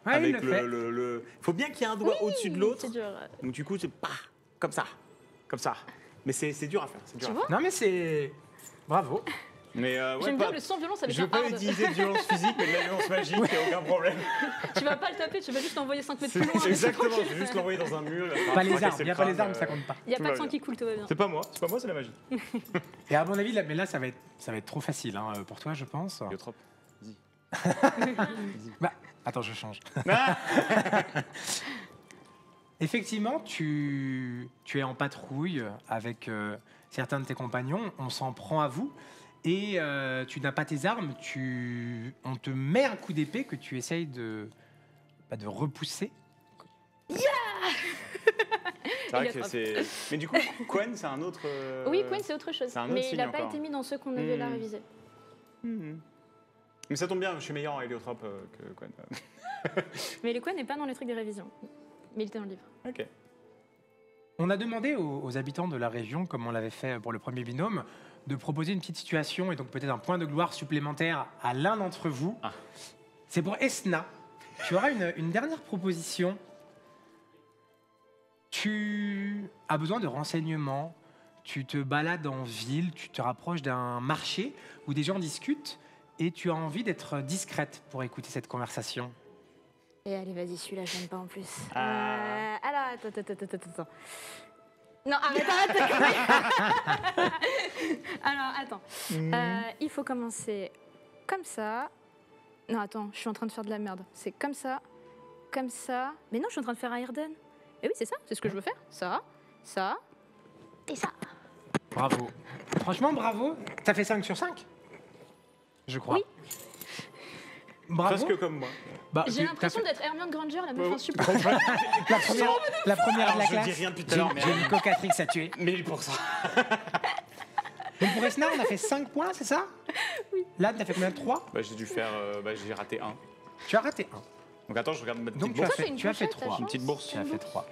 il Avec le fait. le. Faut bien qu'il y ait un doigt au-dessus de l'autre. C'est dur. Donc du coup, c'est pas comme ça. Mais c'est dur à faire. C'est dur Tu à vois? Non, mais c'est... Bravo. Mais J'aime bien le sans violence avec je veux un pas hard. utiliser de violence physique, mais de la violence magique, il n'y a aucun problème. Tu vas pas le taper, tu vas juste l'envoyer 5 mètres C'est plus loin. exactement, je vais juste l'envoyer dans un mur. Pas les armes, fracasser il n'y le a pas les crâne, armes, ça compte pas. Il n'y a tout pas va de sang bien. qui coule, tout va bien. C'est pas moi, c'est la magie. Et à mon avis, mais là, ça va être trop facile hein, pour toi, je pense. Biotrope. Bah, attends, je change. Ah Effectivement, tu es en patrouille avec certains de tes compagnons, on s'en prend à vous, Et tu n'as pas tes armes, on te met un coup d'épée que tu essayes de repousser. C'est vrai que c'est. Mais du coup, Quen, c'est un autre. Oui, Quen, c'est autre chose. c'est un autre Mais il signe n'a pas encore. été mis dans ceux qu'on avait là révisés. Mais ça tombe bien, je suis meilleur en héliotrope que Quen. Mais le Quen n'est pas dans les trucs des révisions. Mais il était dans le livre. Ok. On a demandé aux habitants de la région, comme on l'avait fait pour le premier binôme, de proposer une petite situation et donc peut-être un point de gloire supplémentaire à l'un d'entre vous. Ah. C'est pour Esna. Tu auras une dernière proposition. Tu as besoin de renseignements, tu te balades en ville, tu te rapproches d'un marché où des gens discutent et tu as envie d'être discrète pour écouter cette conversation. Et allez, vas-y, celui-là, je n'aime pas en plus. Ah. Alors, attends. Non, arrête. Alors, attends. Il faut commencer comme ça. Non, attends, je suis en train de faire de la merde. C'est comme ça. Mais non, je suis en train de faire un Irden. Et oui, c'est ça, c'est ce que je veux faire. Ça, et ça. Bravo. Franchement, bravo. T'as fait 5 sur 5 je crois. Oui. Bravo. Presque comme moi. Bah, J'ai l'impression t'as fait- d'être Hermione Granger, la meuf insupportable. la première de la Je classe. dis rien depuis tout à l'heure, mais. J'ai une cocatrix à tuer. 1000%. Donc pour Esna, on a fait 5 points, c'est ça? Oui. Là, t'as fait combien de 3? Bah, j'ai dû faire. J'ai raté un. Tu as raté 1. Donc attends, je regarde ma petite Donc bourse. c'est une tu as fait pochette, 3. ta Une petite bourse. Tu as fait 3.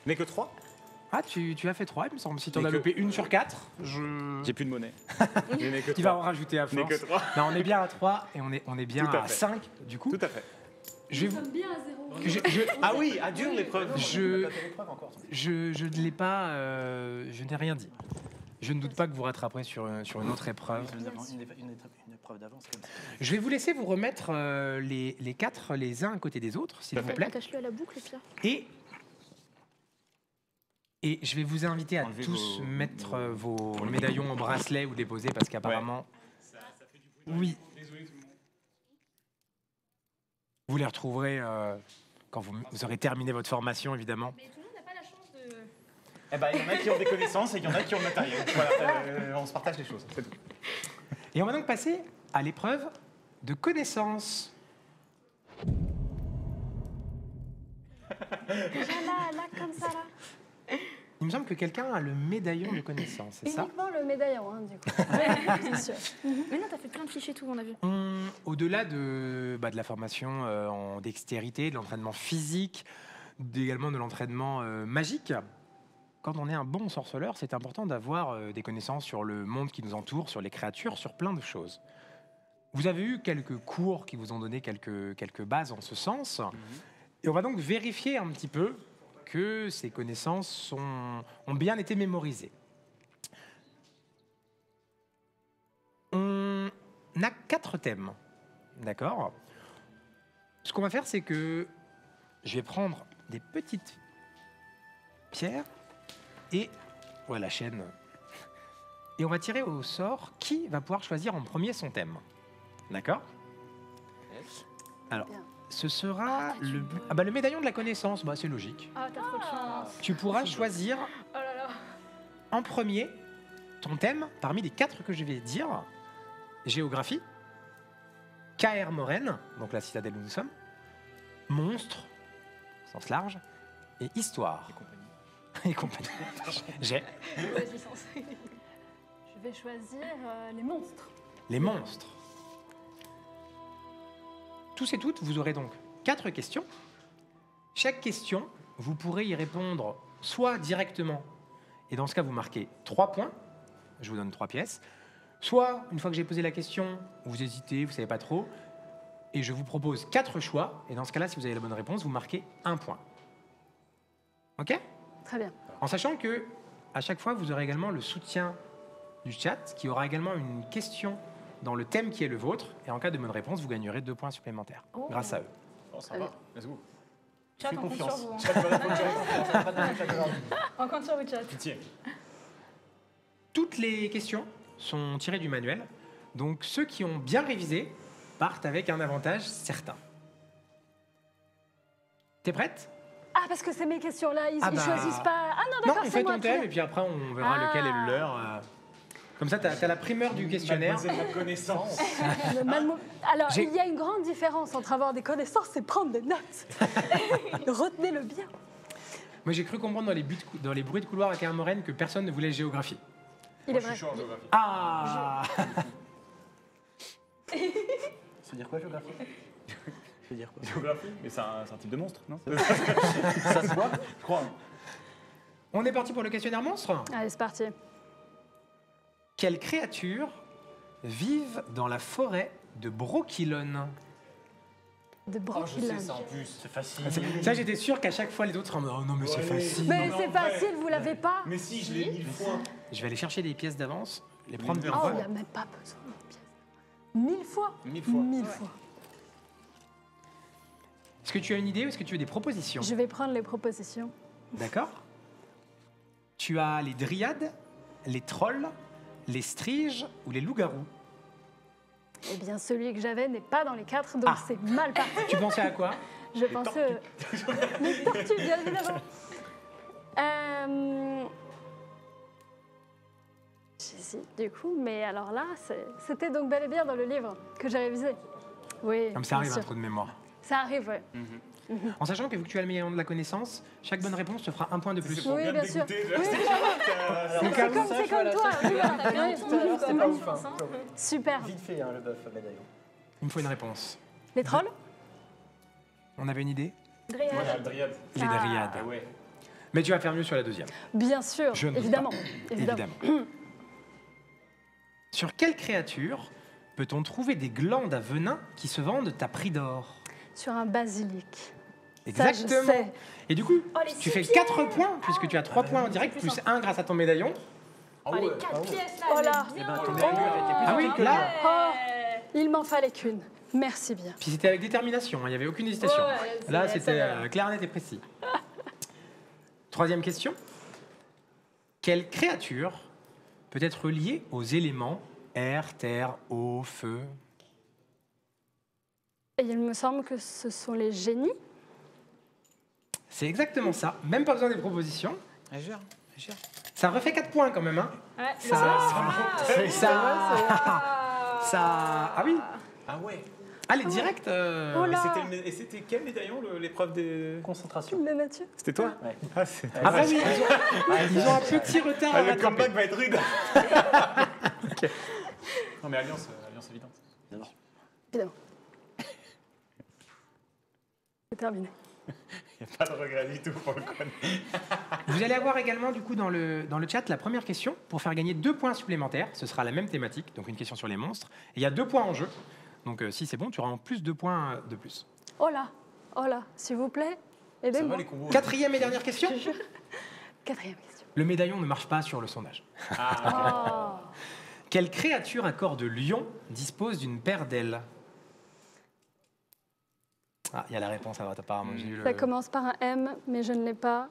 N'est que 3. Ah, tu as fait 3, il me semble. Si tu en Mais as que- loupé une sur 4, J'ai plus de monnaie. Je n'ai que tu vas en 3. rajouter à Je n'ai force. que 3. Non, on est bien à 3 et on est bien Tout à à fait. 5. Du coup, Tout à fait. je vais Nous vous... sommes bien à 0. Ah oui, à dur l'épreuve. Je ne l'ai pas... je n'ai rien dit. Je ne doute pas que vous rattraperez sur une autre épreuve. Une épreuve d'avance comme ça. Je vais vous laisser vous remettre les 4 les uns à côté des autres, s'il Tout à vous fait. plaît. Attache-le à la boucle, Pierre. Et je vais vous inviter à Enlevez tous vos- mettre vos médaillons au bracelet ou déposer parce qu'apparemment... Oui. Vous les retrouverez quand vous aurez terminé votre formation, évidemment. Mais tout le monde n'a pas la chance de... Eh ben, il y en a qui ont des connaissances et il y en a qui ont le matériel. Voilà, on se partage les choses, c'est tout. Et on va donc passer à l'épreuve de connaissance. Déjà là, comme ça, là. Il me semble que quelqu'un a le médaillon de connaissance, c'est ça? Uniquement le médaillon, hein, du coup. Bien sûr. Mais non, t'as fait plein de fichiers tout, on a vu. Au-delà de la formation en dextérité, de l'entraînement physique, également de l'entraînement magique, quand on est un bon sorceleur, c'est important d'avoir des connaissances sur le monde qui nous entoure, sur les créatures, sur plein de choses. Vous avez eu quelques cours qui vous ont donné quelques bases en ce sens. Et on va donc vérifier un petit peu que ces connaissances ont bien été mémorisées. On a 4 thèmes, d'accord? Ce qu'on va faire, c'est que je vais prendre des petites pierres et voilà la chaîne. Et on va tirer au sort qui va pouvoir choisir en premier son thème, d'accord? Alors, Bien. ce sera le médaillon de la connaissance. Bah, c'est logique. Ah, t'as trop de chance. Tu pourras choisir Oh là là. en premier ton thème parmi les 4 que je vais dire. Géographie, Kaer Morhen, donc la citadelle où nous sommes, monstre, au sens large, et histoire. Et compagnie. J'ai Vas-y, sens. Je vais choisir les monstres. les monstres. Tous et toutes, vous aurez donc 4 questions. Chaque question, vous pourrez y répondre soit directement, et dans ce cas, vous marquez 3 points. Je vous donne 3 pièces. Soit, une fois que j'ai posé la question, vous hésitez, vous ne savez pas trop, et je vous propose 4 choix. Et dans ce cas-là, si vous avez la bonne réponse, vous marquez 1 point. OK? Très bien. En sachant que à chaque fois, vous aurez également le soutien du chat, qui aura également une question dans le thème qui est le vôtre. Et en cas de bonne réponse, vous gagnerez 2 points supplémentaires grâce à eux. Oh, ça va. Let's go. Chat, on compte sur vous. On compte sur vous, chat. Pitié. Toutes les questions sont tirées du manuel. Donc ceux qui ont bien révisé partent avec un avantage certain. T'es prête? Ah, parce que c'est mes questions là, ils Ah bah. choisissent pas. Ah non, Non, d'accord, on c'est fait moi. ton thème et puis après on verra lequel est le leur. Comme ça, tu as la primeur du questionnaire. Mademoiselle la connaissance. Alors, J'ai- il y a une grande différence entre avoir des connaissances et prendre des notes. Retenez-le bien. Moi, j'ai cru comprendre dans les bruits de couloir à Kaer Morhen que personne ne voulait géographie. Il est vrai. Ah Ça veut dire quoi, géographie? Ça veut dire quoi? Géographie. Mais c'est un type de monstre, non? Ça se voit? Je crois. On est parti pour le questionnaire monstre. Allez, c'est parti. Quelles créatures vivent dans la forêt de Brokilon? De Brokilon. en plus. C'est facile. Ça, j'étais sûr qu'à chaque fois, les autres seraient en mode, oh non, mais c'est facile. Mais Non, c'est en vrai. facile, vous l'avez pas. Mais si, je l'ai 1000 fois. Je vais aller chercher des pièces d'avance, les prendre Mille vers Oh, moi. il n'y a même pas besoin de pièces. 1000 fois. 1000 fois. 1000 fois. Est-ce que tu as une idée ou est-ce que tu veux des propositions? Je vais prendre les propositions. D'accord. Tu as les dryades, les trolls, les striges ou les loups-garous? Eh bien, celui que j'avais n'est pas dans les 4, donc Ah. c'est mal parti. Tu pensais à quoi? Je pensais... Les tortues, bien évidemment. J'hésite du coup, mais alors là, c'était donc bel et bien dans le livre que j'ai révisé. Oui, Comme ça arrive bien un sûr. trou de mémoire. Ça arrive, ouais. En sachant que vu que tu as le meilleur de la connaissance, chaque bonne réponse te fera un point de plus. Oui, bien sûr. dégoûter, Oui, Au cas où. c'est comme toi. Oui, C'est pas ouf, hein. super. Vite fait, hein, le bœuf médaillon. Il me faut une réponse. Les trolls? On avait une idée? Moi, j'ai le dryade. Les dryades. Ah ouais. Mais tu vas faire mieux sur la deuxième. Bien sûr, Je ne doute évidemment. pas. Évidemment. Sur quelle créature peut-on trouver des glandes à venin qui se vendent à prix d'or? Sur un basilic. Exactement. Ça, je sais. Et du coup, Oh, les tu 6 fais 4 points, puisque tu as 3 points en direct, plus 1 grâce à ton médaillon. Oh, les 4 pièces là. Oh là. elles Eh mettent ben, ton bien. allure était plus Ah oui, utile que là. moi. Oh, il m'en fallait qu'une. Merci bien. Puis c'était avec détermination, hein, il n'y avait aucune hésitation. Ouais, Là, c'est- c'était ça va. clair, net et précis. Troisième question. Quelle créature peut être liée aux éléments air, terre, eau, feu? Et il me semble que ce sont les génies. C'est exactement ça. Même pas besoin des propositions. Ça refait 4 points quand même. Hein. Ouais. Ah oui. Ah ouais. Allez, direct. Oh là. Et c'était quel médaillon, l'épreuve des... Concentration. La nature. C'était toi? Ouais. Ah, c'est... Ah bah oui, ils ont un petit retard à le rattraper. comeback va être rude. Ok. Non mais Alliance évidente. Évidemment. C'est terminé. Il n'y a pas de regret du tout pour le con. Vous allez avoir également du coup dans le chat la première question pour faire gagner 2 points supplémentaires. Ce sera la même thématique, donc une question sur les monstres. Et il y a 2 points en jeu. Donc si c'est bon, tu auras en plus 2 points de plus. Oh là, s'il vous plaît, Ça aidez-moi. va les combos? Quatrième et dernière question. Quatrième question. Le médaillon ne marche pas sur le sondage. Oh. Quelle créature à corps de lion dispose d'une paire d'ailes? Ah, il y a la réponse apparemment. J'ai eu le- Ça commence par un M, mais je ne l'ai pas.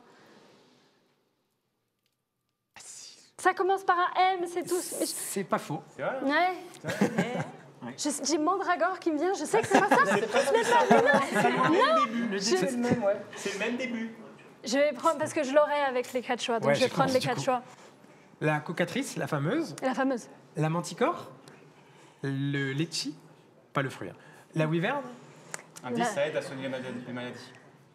Ça commence par un M, c'est tout. Mais C'est pas faux. C'est vrai? Ouais. J'ai Mandragore qui me vient, je sais que c'est pas ça. C'est le même, ouais. C'est le même début. Je vais prendre, parce que je l'aurai avec les 4 choix, donc Ouais, je vais je prendre les pense, du 4 coup. choix. La cocatrice, la fameuse, Et la fameuse. la manticore, le litchi, pas le fruit, hein. La wyvern, Indice, Là. ça aide à soigner les maladies.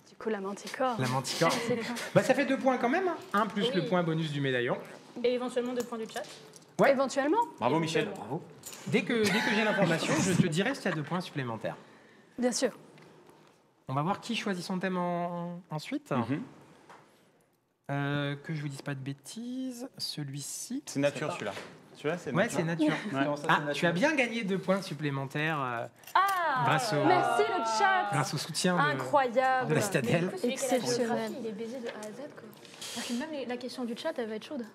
Du coup, la manticore. la manticore. C'est quoi Bah, ça fait 2 points quand même. 1 plus Oui. le point bonus du médaillon. Et éventuellement 2 points du chat. Ouais. Éventuellement, Bravo Michel. Bravo. Dès que j'ai l'information, je te dirai s'il y a 2 points supplémentaires. bien sûr. On va voir qui choisit son thème ensuite. Mhm. Que je vous dise pas de bêtises. Celui-ci. C'est nature celui-là. Celui-là c'est Ouais, nature. c'est nature. Ouais. Comment ça, Ah, c'est nature? tu as bien gagné 2 points supplémentaires grâce, Merci le chat. grâce au soutien de Incroyable. la citadelle. Exceptionnel. Il est baisé de A à Z quoi. Parce que même la question du chat, elle va être chaude.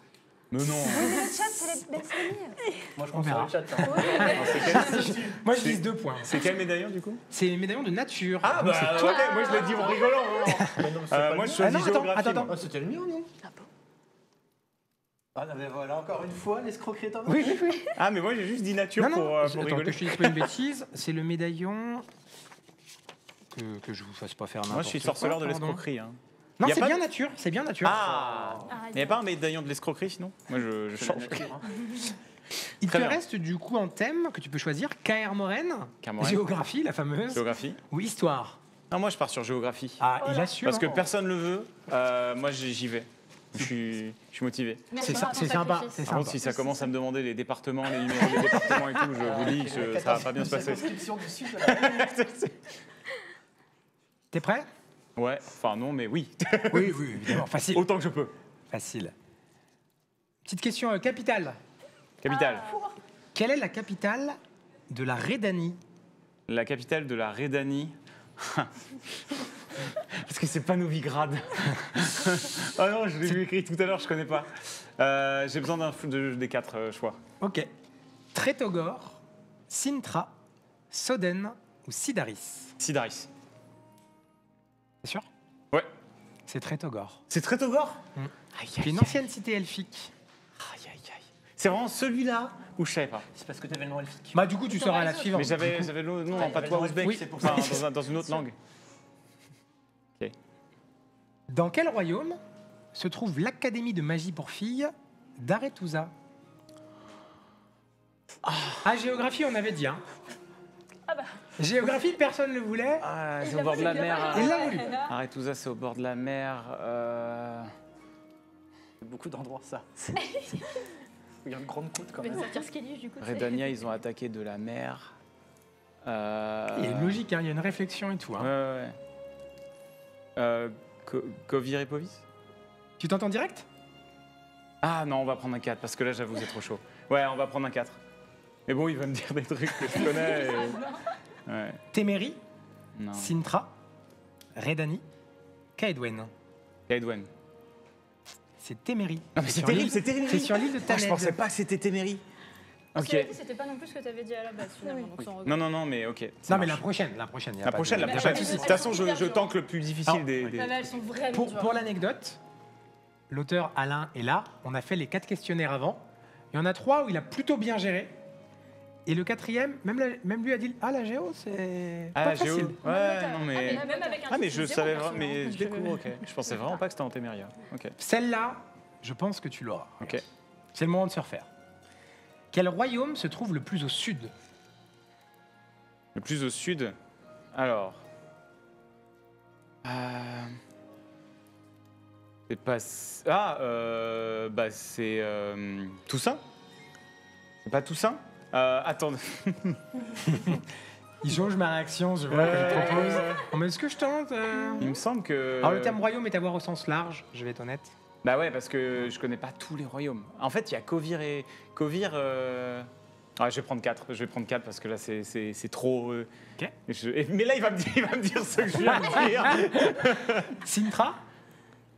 Mais non. Mais le chat, c'est les Moi, je On compte sur verra. le chat. Hein. Moi, je vise 2 points. C'est quel médaillon du coup? C'est les médaillons de nature. Ah Donc, bah c'est toi. ok, moi je l'ai dit en rigolant. Mais non, c'est pas Moi le je mien. choisis non, attends, géographie. attends, moi. Ah, c'était le mien, non? Ah, non, mais voilà, encore une fois, l'escroquerie est en Oui, oui, oui. Ah mais moi j'ai juste dit nature Non, non, pour attends, rigoler. que je te dise pas une bêtise. C'est le médaillon que je vous fasse pas faire n'importe quoi. Moi je suis sorceleur de pardon. l'escroquerie. Hein. Non, Y a c'est pas bien de- nature, c'est bien nature. Ah. Il n'y a pas un médaillon de l'escroquerie sinon? Moi je C'est la change. nature, hein. Il Très te bien. reste du coup un thème que tu peux choisir, Kaer Morhen, Morhen. géographie, la fameuse, Géographie. ou histoire. Ah, moi, je pars sur géographie. Ah, il assure. Parce que personne le veut, moi, j'y vais. Je suis motivé. C'est ça, c'est sympa. C'est Par contre, sympa. si ça commence à me demander les départements, les numéros des départements et tout, je vous dis que ça va pas bien se passer. Du sud de la T'es prêt? Ouais, enfin non, mais oui. Oui, oui, évidemment. Facile. Autant que je peux. Facile. Petite question capitale. Capitale. Quelle est la capitale de la Rhédanie? La capitale de la Rhédanie. Parce que c'est pas Novigrad. Ah non, je l'ai vu écrit tout à l'heure, je connais pas. J'ai besoin des 4 choix. Ok. Trétogor, Sintra, Soden ou Sidaris? Sidaris. C'est sûr? Ouais. C'est Trétogor. C'est Trétogor. C'est une ancienne cité elfique. Aïe, aïe, aïe. C'est vraiment celui-là où je savais pas. C'est parce que tu avais le nom elfique. Bah du coup tu sauras la suivante. Mais j'avais le nom en patois ouzbek, Oui. c'est pour ça, dans une autre langue. Dans quel royaume se trouve l'académie de magie pour filles d'Arethusa? Ah, géographie, on avait dit. Hein. Géographie, personne ne le voulait. Ah, c'est au bord de la mer. Il l'a voulu. Arrête tout ça, c'est au bord de la mer. Beaucoup d'endroits, ça. Il y a une grande côte quand Je vais même. te sortir Skellige du coup. Redania, ils ont attaqué de la mer. Il y a une logique, hein, il y a une réflexion et tout. Hein. Ouais. Kovir et Povis. Tu t'entends direct? Ah non, on va prendre un 4 parce que là, j'avoue, c'est trop chaud. Ouais, on va prendre un 4. Mais bon, il va me dire des trucs que je connais. Ouais. Témérie, Non. Sintra, Rhédanie, Caedwen. Caedwen. C'est Témérie. Non, mais c'est sur terrible, l'île- c'est terrible. C'est sur l'île de Ah, Taned. je pensais pas que c'était Témérie. Ok. C'était pas non plus ce que tu avais dit à la base finalement. Donc ça en Non, non, non, mais ok. ça Non, mais la marche. prochaine, la prochaine. y a La pas prochaine, de- la y a prochaine. pas de De souci. toute façon, je tente le plus difficile des. Elles sont vraiment dures. Pour l'anecdote, l'auteur Alain est là. On a fait les 4 questionnaires avant. Il y en a 3 où il a plutôt bien géré. Et le 4e, même lui a dit la géo, c'est Ah, pas Géo. facile. Ouais, non, mais. Même avec un Ah, mais titre je zéro, savais perso, vraiment. Mais hein, je découvre, ok. Je pensais vraiment pas que c'était en Téméria. Ok. Celle-là, je pense que tu l'auras. Ok. C'est le moment de se refaire. Quel royaume se trouve le plus au sud? Le plus au sud. Alors. C'est pas. Bah c'est. Toussaint. C'est pas Toussaint. Attends. Il jauge ma réaction, je vois qu'il propose. Oh, mais est-ce que je tente Il me semble que. Alors le terme royaume est à voir au sens large, je vais être honnête. Bah ouais, parce que je connais pas tous les royaumes. En fait, il y a Kovir et. Kovir. Ah, je vais prendre 4. Je vais prendre 4 parce que là, c'est trop. Ok. Mais là, il va me dire ce que je viens de dire. Sintra,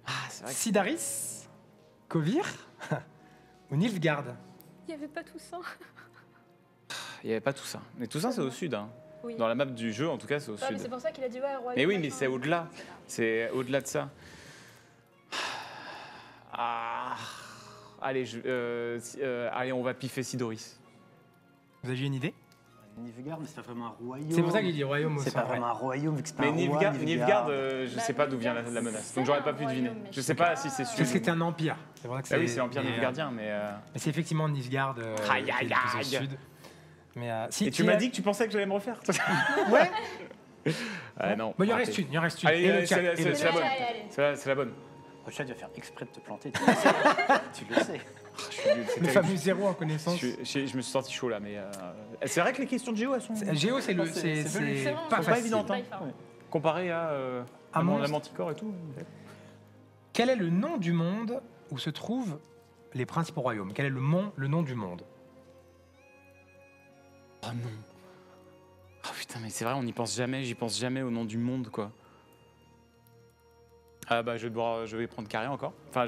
Ah, c'est vrai que. Sidaris, Kovir ou Nilfgaard? Il n'y avait pas tout ça. Il n'y avait pas Toussaint. Mais Toussaint, c'est au sud. Hein. Oui. Dans la map du jeu, en tout cas, c'est au Ouais, mais sud. c'est pour ça qu'il a dit ouais, royaume. Mais oui, mais c'est au-delà. C'est au-delà de ça. Ah. Allez, allez, on va piffer Sidoris. Vous avez une idée? Nilfgaard, mais c'est pas vraiment un royaume. C'est pour ça qu'il dit royaume au C'est sens pas vrai. vraiment un royaume, vu que c'est pas Mais un roi, Nilfgaard, je sais pas d'où vient la menace. Donc j'aurais pas pu deviner. Je sais pas si c'est sûr. Parce que c'était un empire. C'est vrai que Ah oui, c'est l'Empire mais, nilfgaardien, mais. mais c'est effectivement Nilfgaard Aïe, qui est aïe, le plus au aïe. sud. Mais, si, Et tu m'as dit que tu pensais que j'allais me refaire. Ouais. Ah non. Bon, il en raté. reste une, il en reste une. Allez, Et le allez, chat, c'est et le la chat. bonne. Allez. C'est la bonne. Rochelle va faire exprès de te planter. Tu le sais. Tu le sais. Je suis nul, c'est Le terrible. fameux zéro en connaissance. Je me suis senti chaud là, mais c'est vrai que les questions de Géo, elles sont Géo, c'est C'est vraiment pas pas facile. évidentes. Hein. Pas Comparé à Un la monstre. Manticore et tout. Quel est le nom du monde où se trouvent les principaux royaumes? Quel est le nom du monde? Oh non. Oh putain, mais c'est vrai, on n'y pense jamais, j'y pense jamais au nom du monde, quoi. Ah bah je vais prendre carré encore. Enfin,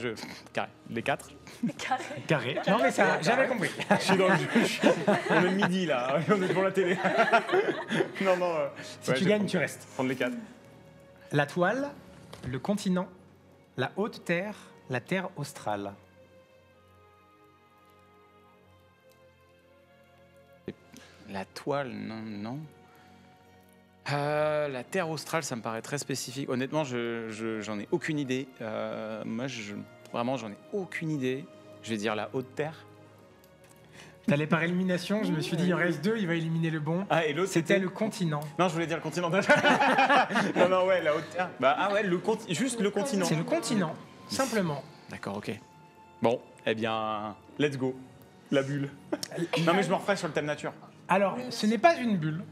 carré, les 4. Carré. Non, mais ça, j'avais compris. Je suis dans le jeu. On est midi là, on est devant la télé. Non, non. Si tu gagnes, tu restes. Prendre les 4. La toile, le continent, la haute terre, la terre australe. La toile, non, non. La terre australe, ça me paraît très spécifique. Honnêtement, j'en ai aucune idée. Moi, vraiment, j'en ai aucune idée. Je vais dire la haute terre. T'allais par élimination, je me suis dit, il en reste 2, il va éliminer le bon. Ah, et l'autre, C'était le continent. Non, je voulais dire le continent. non, ouais, la haute terre. Bah, ah ouais, juste le continent. C'est le continent, simplement. D'accord, ok. Bon, eh bien, let's go. La bulle. Non, mais je me referai sur le thème nature. Alors, ce n'est pas une bulle,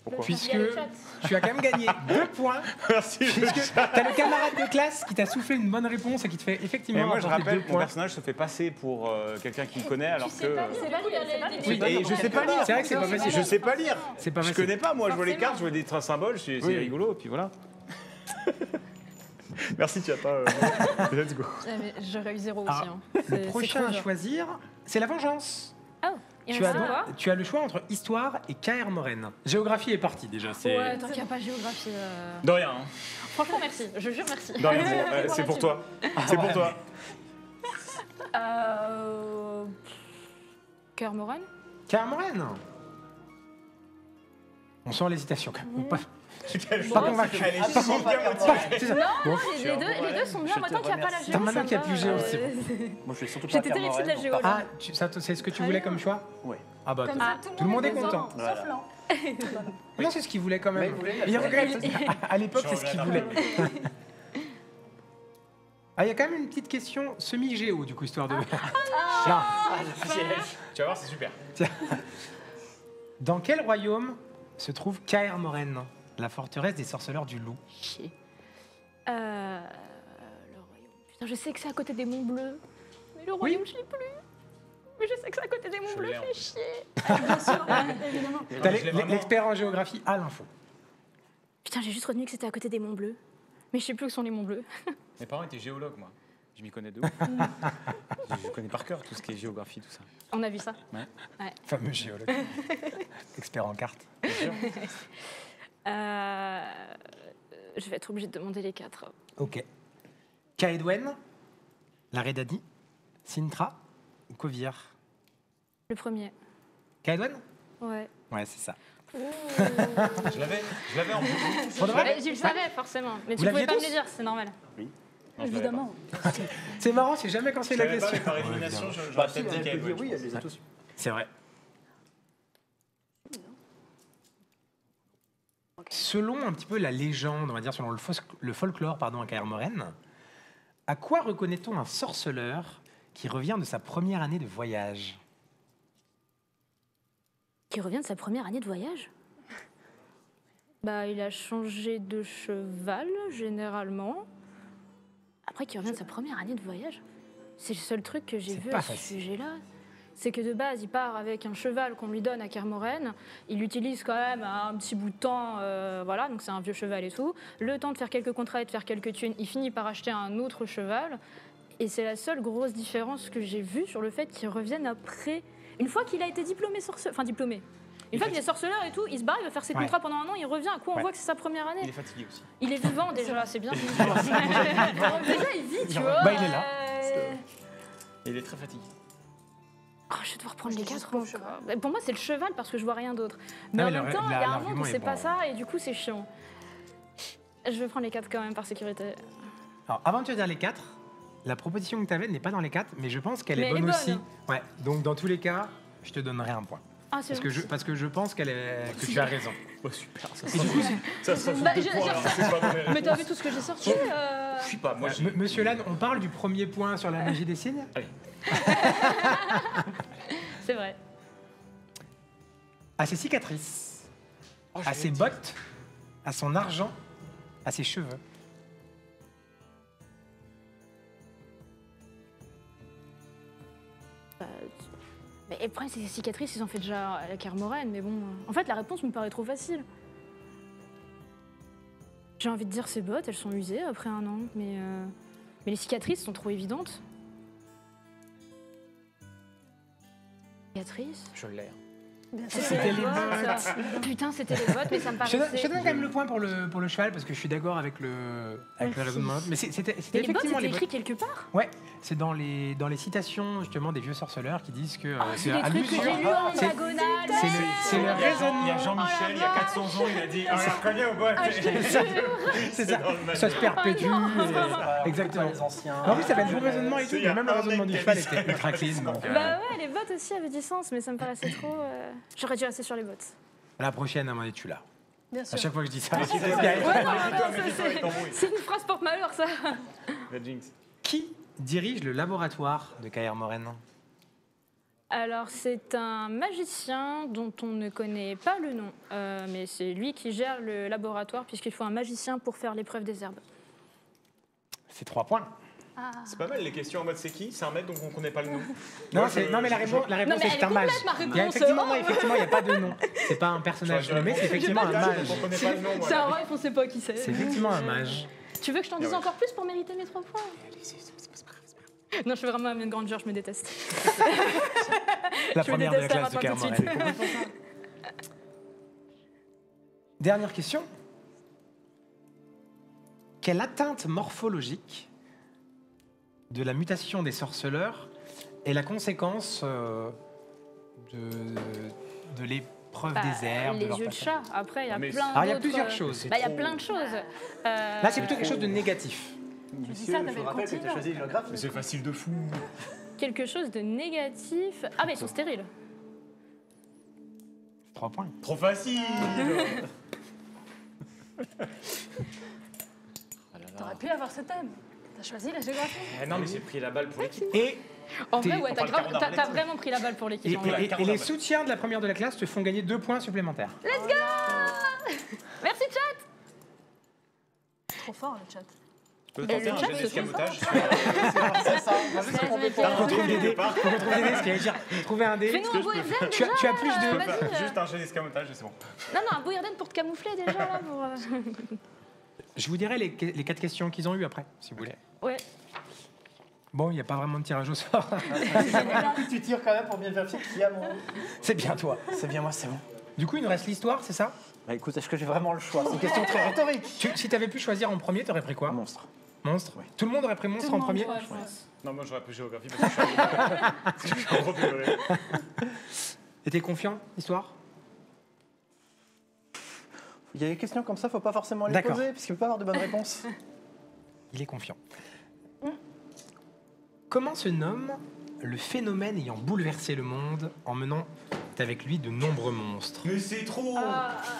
Pourquoi puisque Il y a le chat. tu as quand même gagné 2 points. Merci. Puisque t'as le camarade de classe qui t'a soufflé une bonne réponse et qui te fait effectivement Mais moi, je rapporter rappelle, 2 mon poins. personnage se fait passer pour quelqu'un qui me connaît, alors C'est que. pas lire les Oui, et je sais pas lire. C'est vrai que c'est pas facile. Je sais pas lire. C'est pas Je facile. connais pas, moi, je vois les Forcément. cartes, je vois des trains symboles, c'est Oui. rigolo, et puis voilà. Merci, tu as pas. Let's go. Mais j'aurais eu 0 Ah, aussi. Hein. Le C'est prochain trop à dur. choisir, c'est la vengeance. Oh, il Tu y en as, a donc- quoi tu as le choix entre histoire et K.R. Moren. Géographie est partie déjà. Ouais, tant qu'il n'y a pas géographie. De rien, hein. Franchement, merci. Je jure, merci. De rien, bon, c'est pour toi. C'est pour toi. Cœur Moran. K.R. Moren. On sent l'hésitation. Pas convaincu. Elle est Pas super convaincu. motivée. C'est ça. Non, Bon. les deux sont bien. Je Moi, te tant qu'il n'y a pas la remercie. géo. Maintenant ça qu'il y a me plus va, géo, c'est bon. Moi, je vais surtout pas J'étais faire terrifiée de la Moren, géo. donc Ah, c'est ce que tu voulais comme choix Ouais. Ah bah, Comme tout, ça, tout le monde est content. Voilà. Sauf Lan. Non, c'est ce qu'il voulait quand même. Mais il voulait la Il faire. regrette. À l'époque, Je c'est ce qu'il voulait. Ah, il y a quand même une petite question semi-géo, du coup, histoire de... Non. Tu vas voir, c'est super. Dans quel royaume se trouve K.R. Moren, la forteresse des sorceleurs du loup? Chier. Le royaume. Putain, je sais que c'est à côté des Monts Bleus. Mais le royaume, je l'ai plus. Mais je sais que c'est à côté des Monts Je Bleus, l'ai, en fais chier. Bien sûr, évidemment. T'as je l'ai vraiment. l'expert en géographie à l'info. Putain, j'ai juste retenu que c'était à côté des Monts Bleus. Mais je sais plus où sont les Monts Bleus. Mes parents étaient géologues, moi. Je m'y connais de ouf. Je connais par cœur tout ce qui est géographie, tout ça. On a vu ça. Fameux géologue. Expert en cartes. Bien sûr. Je vais être obligée de demander les 4. Ok. Kaedwen, la Redadi, Sintra ou Kovir? Le premier. Kaedwen? Ouais. Ouais, c'est ça. Je l'avais en plus. Pour de vrai? Je le savais forcément. Mais Vous tu pouvais l'aviez pas me tous le dire, c'est normal. Évidemment. C'est marrant, c'est jamais quand c'est la Je savais pas, question. mais par élimination, j'aurais Bah, si, peut-être dit elle peut qu'elle dire oui, elle les a tous. C'est vrai. Selon un petit peu la légende, on va dire, selon le folklore, pardon, à K.R. Moren, à quoi reconnaît-on un sorceleur qui revient de sa première année de voyage? Qui revient de sa première année de voyage? Bah, il a changé de cheval, généralement. Après, qui revient de sa première année de voyage? C'est le seul truc que j'ai C'est vu pas à ce facile. sujet-là. C'est que de base, il part avec un cheval qu'on lui donne à Kermoren. Il l'utilise quand même un petit bout de temps, voilà, donc c'est un vieux cheval et tout. Le temps de faire quelques contrats et de faire quelques thunes, il finit par acheter un autre cheval. Et c'est la seule grosse différence que j'ai vue sur le fait qu'il revienne après. Une fois qu'il a été diplômé sorceleur, enfin diplômé. Une fois qu'il est sorceleur et tout, il se barre, il va faire ses Ouais. contrats pendant un an, il revient. À quoi on Ouais. voit que c'est sa première Il année? est fatigué aussi. Il est vivant déjà, c'est bien. Déjà, il vit, tu vois. Bah, il est là. Il est très fatigué. Oh, je vais devoir prendre les 4 ans. Pour moi, c'est le cheval parce que je vois rien d'autre. Non, Mais en mais même temps, il y a un l'argument monde où est c'est bon. pas ça et du coup, c'est chiant. Je vais prendre les 4 quand même par sécurité. Alors, avant de te dire les 4, la proposition que tu avais n'est pas dans les 4, mais je pense qu'elle Mais est elle est bonne bonne. aussi. Ouais. Donc, dans tous les cas, je te donnerai un point. Ah, c'est Parce que je pense que tu as raison. Oh, super, ça Et du coup, ça sera Bah, deux j'ai- points, j'ai- alors, c'est pas dans les Mais t'as réponses. vu tout ce que j'ai sorti Je suis pas, moi, Monsieur Lannes, on parle du premier point sur la magie des signes. C'est vrai. À ses cicatrices, Oh, à ses bottes, à son argent, à ses cheveux. Mais le problème, c'est que ces cicatrices, ils ont fait déjà à la Kermoren. Mais bon, en fait, la réponse me paraît trop facile. J'ai envie de dire ses bottes, elles sont usées après un an. Mais les cicatrices sont trop évidentes. Cicatrices? Je l'ai. C'était les bottes. Putain, c'était les bottes, mais ça me Je te paraissait... donne quand même le point pour le cheval parce que je suis d'accord avec le raisonnement. Mais c'était Mais les bottes, effectivement c'était les bottes. écrit quelque part. Ouais, c'est dans les citations justement des vieux sorceleurs qui disent que C'est des trucs que j'ai lus en c'est- diagonale. c'est le raisonnement. Il y a Jean-Michel, il y a 400 ans, il a dit « Ah, je reconnais au bois !» C'est ça, ça se perpétue. Exactement. Les anciens. En plus, ça va être bon raisonnement et tout, Il y a mais même le un raisonnement mec du qui a cheval dit ça. était ultra clean. Donc, Bah ouais, les bottes aussi avaient du sens, mais ça me paraissait trop. J'aurais dû rester sur les bottes. la prochaine, à mon avis, tu l'as. Bien À sûr. chaque fois que je dis ça, Ouais, non, non, Méfie-toi avec ton bruit. c'est une phrase porte-malheur, ça. La jinx. qui dirige le laboratoire de Kaer Morhen? Alors, c'est un magicien dont on ne connaît pas le nom, mais c'est lui qui gère le laboratoire puisqu'il faut un magicien pour faire l'épreuve des herbes. C'est 3 points. C'est pas mal les questions en mode c'est qui? C'est un mec donc on connaît pas le nom. Non, Moi, non mais la réponse Non, mais est que c'est un elle est mage. complète, ma réponse. Il y a effectivement, il n'y a pas de nom. C'est pas un personnage nommé, c'est effectivement un mage. On connaît pas le nom. C'est un ref, on sait pas qui c'est. C'est effectivement un mage. Tu veux que je t'en dise encore plus pour mériter mes 3 points? Non, je suis vraiment une grande je me déteste. La Je me première de la déteste, classe de Kaer maintenant tout de Morhen. Dernière question. Quelle atteinte morphologique de la mutation des sorceleurs est la conséquence de l'épreuve des herbes de Les leur yeux de passage? chat. Après, il y a Mais- plein Alors, il y a d'autres, plusieurs choses. Bah, il y a plein de choses. Là, c'est plutôt quelque chose de négatif. Tu dis ça, je t'avais vous le rappelle que tu as continent. choisi géographe. Mais c'est facile de fou. Quelque chose de négatif. Ah, mais ils sont stériles. 3 points. Trop facile. T'aurais pu avoir ce thème. T'as choisi la géographie. Non mais j'ai pris la balle pour l'équipe. Et, En vrai, T'es- ouais, on parle carreau t'as d'arbalète. vraiment pris la balle pour l'équipe. et, en vrai. et les soutiens de la première de la classe te font gagner 2 points supplémentaires. Merci, chat. Trop fort, le chat. Je peux Et tenter le un chat, jet c'est d'escamotage. C'est ça. Faut trouver des dés. Faut trouver des dés, ce qui veut dire trouver un dé. Fais-nous un beau Irden Tu as plus de... vas-y. Juste un jet d'escamotage et c'est bon. Non, non, un beau Irden pour te camoufler déjà là. Pour, Je vous dirai les 4 questions qu'ils ont eues après, si vous voulez. Ouais. Bon, il n'y a pas vraiment de tirage au sort. Tu tires quand même pour bien vérifier qui a mon. C'est bien toi. C'est bien moi, c'est bon. Du coup, il nous reste l'histoire, c'est ça? Bah écoute, est-ce que j'ai vraiment le choix? C'est une question très rhétorique. Si tu avais pu choisir en premier, t'aurais pris quoi? Monstre. Monstre. Tout le monde aurait pris monstre en premier? Ouais, je pense. Non moi j'aurais pris géographie parce que je suis en gros désolé. Et t'es confiant, histoire? Il y a des questions comme ça, faut pas forcément les D'accord. poser, parce qu'il peut pas avoir de bonnes réponses. Il est confiant. Comment se nomme le phénomène ayant bouleversé le monde en menant avec lui de nombreux monstres? Mais c'est trop.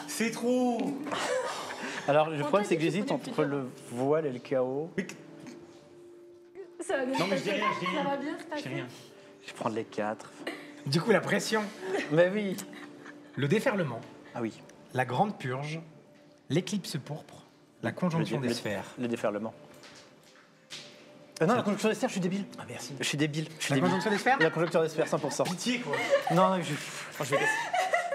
C'est trop. Alors le problème, c'est que dit j'hésite qu'il faut entre du le voile et le chaos. Ça va bien Non, mais se je dis rien, passer. je dis Ça rien. va bien se Je passer. sais rien. Je vais prendre les 4. Du coup, la pression. Mais oui. Le déferlement, Ah oui. la grande purge, l'éclipse pourpre, la conjonction des sphères. Le déferlement. Non, la conjonction des sphères, je suis débile. Ah, merci. Je suis débile. Je suis La débile. conjonction des sphères? La conjonction des sphères, 100%. Pitié quoi. Non, je... Je vais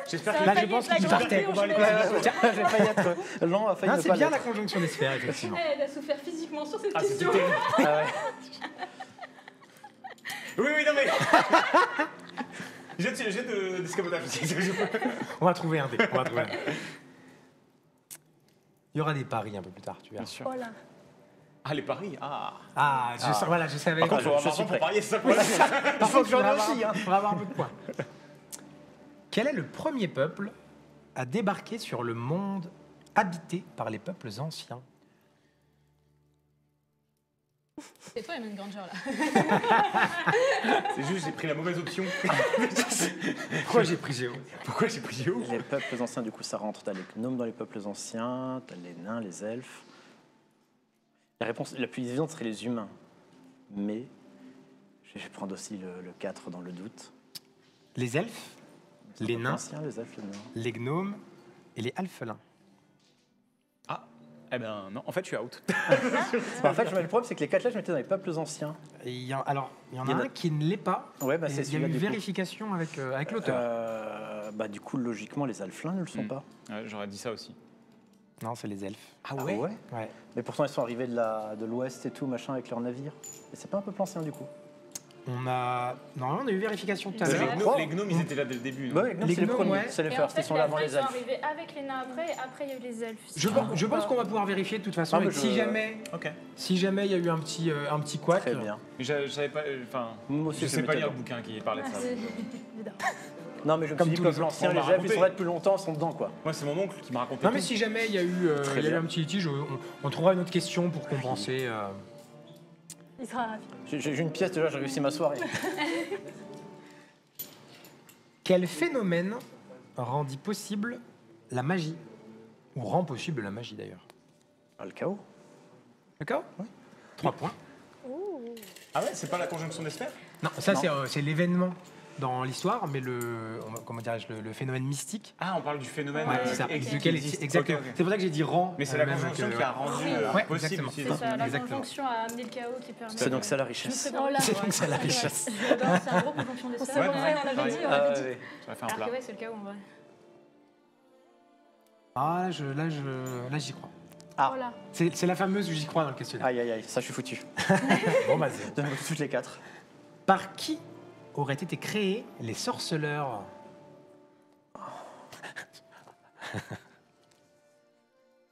J'espère que Là, je pense qu'il partait. j'ai failli être lent, a failli Non, ne c'est pas bien la l'être. conjonction des sphères, effectivement. Elle a souffert physiquement sur cette Ah, c'était question. terrible. Ah ouais. Oui, oui, non mais. J'ai d'escamotage aussi. On va trouver un dé. On va trouver un dé. Il y aura des paris un peu plus tard, tu verras. Oh là. Ah, les paris. Ah. Ah, voilà, je savais. Par contre, je je suis suis prêt. pour parier, c'est ça le problème. Il faut que j'en ai on va avoir- aussi. Hein. On va avoir un peu de points. Quel est le premier peuple à débarquer sur le monde habité par les peuples anciens? C'est toi, Eamon Granger, là. C'est juste, j'ai pris la mauvaise option. Pourquoi j'ai pris Géo? Pourquoi j'ai pris Géo? Les peuples anciens, du coup, ça rentre. T'as les gnomes dans les peuples anciens, t'as les nains, les elfes. La réponse la plus évidente serait les humains. Mais je vais prendre aussi le 4 dans le doute. Les elfes, les nains, Anciens, les elfes, les nains. les gnomes et les alphelins. Ah, eh ben non, en fait, je suis out. En fait, le problème, c'est que les 4 là, je mettais dans les peuples anciens. Et il y en a Il y en un a- qui ne l'est pas. Ouais, bah Et c'est il y a celui-là eu du coup. vérification avec l'auteur. Bah du coup, logiquement, les alphelins ne le sont Hmm. pas. Ouais, j'aurais dit ça aussi. Non, c'est les elfes. Ah ouais. Ouais. Mais pourtant, ils sont arrivés de l'ouest et tout, machin, avec leurs navires. Et c'est pas un peuple ancien, du coup. Normalement, on a eu vérification tout à Les l'heure. gnomes, les gnomes, ils étaient là dès le début. non Ouais, non, Les c'est les gnomes, premiers, ouais. c'est les Et en first, fait, ils sont là avant les sont elfes. arrivés avec les nains après, et après il y a eu les elfes. Je pense qu'on va pouvoir vérifier de toute façon. Ah, mais Et si Ok. jamais il y a eu un petit couac, Très bien. Mais je savais pas. Enfin, Moi aussi, je sais pas m'étais lire le dedans. bouquin qui parlait de ça. Non, mais je me Comme suis dit, tous les peuple autres. ancien, On les va elfes, ils raconter. sont là depuis longtemps, ils sont dedans, quoi. Moi, c'est mon oncle qui me racontait. non mais tout. si jamais il y a eu un petit litige, on trouvera une autre question pour compenser. Il sera ravi. J'ai une pièce déjà, j'ai réussi ma soirée. Quel phénomène rendit possible la magie? Ou rend possible la magie d'ailleurs? Ah, le chaos. D'accord? Oui. 3 points. Ah ouais, c'est pas la conjonction d'Esther? Non, ça Non. c'est l'événement dans l'histoire, mais comment dirais-je, le phénomène mystique. Ah, on parle du phénomène Ouais, c'est ça. Duquel exactement. Ok, ok. C'est pour ça que j'ai dit rend. Mais c'est la même conjonction que- qui a rendu Ouais, possible. exactement. aussi. C'est ça, la Exactement. conjonction a amené le chaos qui permet. C'est donc ça la Je me richesse. prépare là. C'est donc ça la richesse. J'adore, c'est un gros conjonction des On s'est stars. Ouais, repris, on avait ouais. dit, on Ah, avait dit. ouais. Ça fait un Alors plat. que ouais, c'est le cas où on va. Ah, là j'y crois. Ah. Voilà. C'est la fameuse j'y crois dans le questionnaire. Aïe, aïe, aïe, ça, je suis foutu. Bon, vas-y. Donne-moi toutes les 4. Par qui auraient été créés les sorceleurs?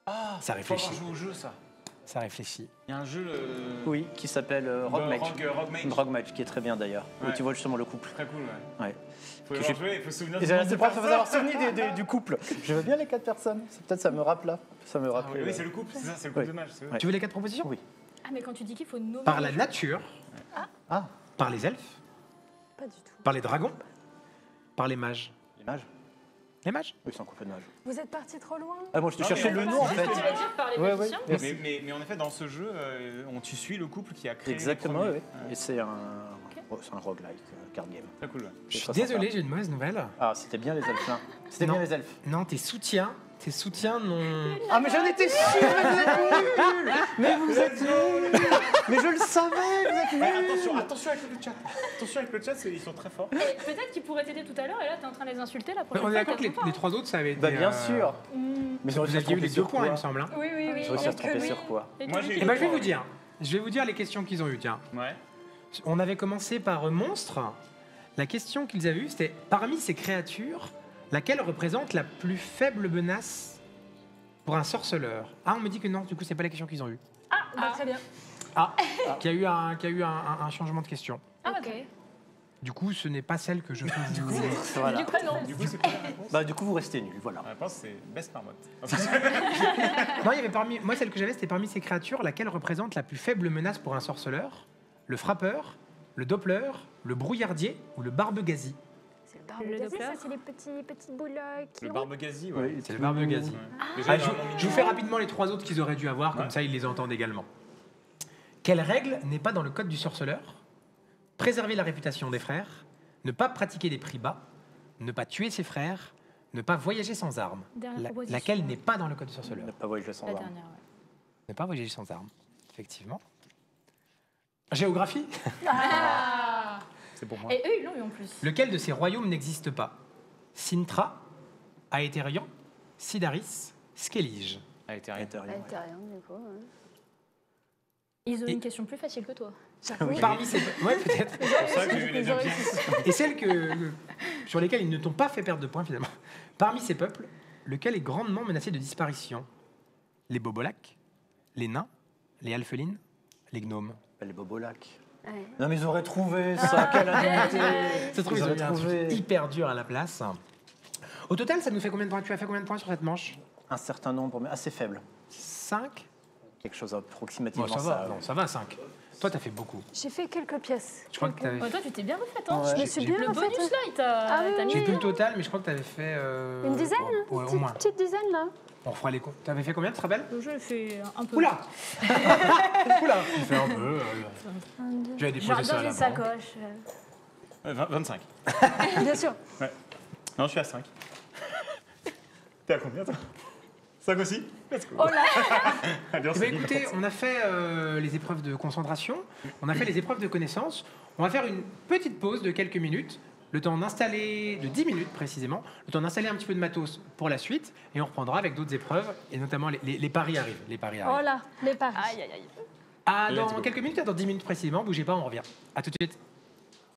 Ah, Ça faut réfléchit. avoir joué au jeu, ça. Ça réfléchit. Il y a un jeu. Oui, qui s'appelle Rogue Mage. Rogue Mage. Rogue Mage, qui est très bien d'ailleurs. Où Ouais. tu vois justement le couple. Très cool, ouais. Ouais. Faut y Que avoir j'ai- joué, il faut se souvenir Et du c'est nombre de pas personnes. avoir souvenir du couple. Je veux bien les 4 personnes. C'est peut-être ça me rappelle là. Ça me Ah rappelle. oui, oui, c'est le couple, c'est ça, c'est le couple Ouais. de mages. c'est vrai. Ouais. Tu veux les 4 propositions? Oui. Ah, mais quand tu dis qu'il faut nommer. Par la nature, Ah, par les elfes, Pas du tout. par les dragons, par les mages. les mages. Les mages? Oui, c'est un couple de mages. Vous êtes parti trop loin. Ah, moi je te Non, cherchais mais le on nom en va- fait. Tu vas dire par les Ouais, ouais. magiciens Merci. Mais en effet, dans ce jeu, tu suis le couple qui a créé. les Exactement, premiers. oui. Et c'est un roguelike card game. Très cool, ouais. Je suis très désolé, sympa. j'ai une mauvaise nouvelle. Ah, c'était bien les elfes là. C'était Non. bien les elfes. Non, tes soutiens n'ont... Ah, mais j'en étais sûr, mais vous êtes nuls. Mais vous êtes nuls. Mais je le savais, vous êtes Ouais, nuls. attention avec le chat. Attention avec le chat, ils sont très forts. Et peut-être qu'ils pourraient t'aider tout à l'heure, et là, t'es en train de les insulter la prochaine On est fois. d'accord que t'es les content, 3 autres, ça avait été... Bah bien sûr. Mais Vous aviez eu les 2 points, il me semble. hein. Oui, oui, oui. J'ai réussi à se tromper sur quoi? Et Moi, tu j'ai- dis Eh ben, que- je vais vous dire les questions qu'ils ont eues, tiens. Ouais. On avait commencé par monstre. La question qu'ils avaient eue, c'était parmi ces créatures, laquelle représente la plus faible menace pour un sorceleur? Ah, on me dit que non, du coup, c'est pas la question qu'ils ont eue. Bah, très bien. Ah, qu'il y a eu un changement de question. Ah, ok. Du coup, ce n'est pas celle que je peux vous... Voilà. Du coup, non. Du coup, c'est pas la réponse. Bah du coup vous restez nuls, voilà. La réponse, c'est Best Marmotte. Non, il y avait moi, celle que j'avais, c'était parmi ces créatures, laquelle représente la plus faible menace pour un sorceleur? Le frappeur, le doppler, le brouillardier ou le barbe-gazi? C'est le Le barbe Doppler. ça, c'est les petites boules qui Le roulent. barbe-gazi, ouais. C'est le barbe-gazi. Ouais. Ah, Déjà, je vous fais rapidement les 3 autres qu'ils auraient dû avoir, comme Ouais. ça ils les entendent également. Quelle règle n'est pas dans le code du sorceleur? Préserver la réputation des frères, ne pas pratiquer des prix bas, ne pas tuer ses frères, ne pas voyager sans armes. Dernière proposition. Laquelle n'est pas dans le code du sorceleur? Ne pas voyager sans La armes. dernière, ouais. Ne pas voyager sans armes, effectivement. Géographie? c'est pour moi. Et eux, ils l'ont eu en plus. Lequel de ces royaumes n'existe pas? Sintra, Aetherion, Sidaris, Skellige. Elle était rien. Intérieur. Intérieur, du coup. hein. Ils ont Et- une question plus facile que toi. Parmi ces... Ouais, peut-être. C'est pour ça que j'ai eu les deux J'aurais pièces. Et celles sur lesquelles ils ne t'ont pas fait perdre de points finalement. Parmi ces peuples, lequel est grandement menacé de disparition? Les Bobolacs, les nains, les Alphelines, les gnomes. Les bobolacs. Ouais. Non mais ils auraient trouvé ça, quelle indemnité. Ça se trouve, ils ont auraient mis un truc trouvé hyper dur à la place. Au total, ça nous fait combien de points? Tu as fait combien de points sur cette manche? un certain nombre, mais assez faible. 5? Quelque chose approximativement Bon, ça va, ça. non, ça va, 5. Toi, t'as fait beaucoup. J'ai fait quelques pièces. Je crois que t'avais Ouais, toi, tu t'es bien refaite, hein. Ouais. Je me suis bien Le en bonus, fait. là, il t'a Ah oui, t'as mis- J'ai plus le total, mais je crois que t'avais fait... Une dizaine, ouais, au une moins. petite dizaine là. On fera les comptes. T'avais fait combien, tu te rappelles? Le jeu fait un peu. Oula Oula Tu fais un peu... Tu as déposé Genre ça dans à la une banque. sacoche. 25. Bien sûr. Non, je suis à 5. T'es à combien, toi 5 aussi Let's go. Oh là Allez, on Eh se bien, dit. écoutez, on a fait les épreuves de concentration, on a fait les épreuves de connaissance. On va faire une petite pause de quelques minutes, le temps d'installer, de 10 minutes précisément, le temps d'installer un petit peu de matos pour la suite, et on reprendra avec d'autres épreuves, et notamment les paris arrivent. Les paris arrivent. Oh là, les paris. Aïe, aïe, aïe. Ah, Let's dans go. quelques minutes, dans 10 minutes précisément, bougez pas, on revient. À tout de suite.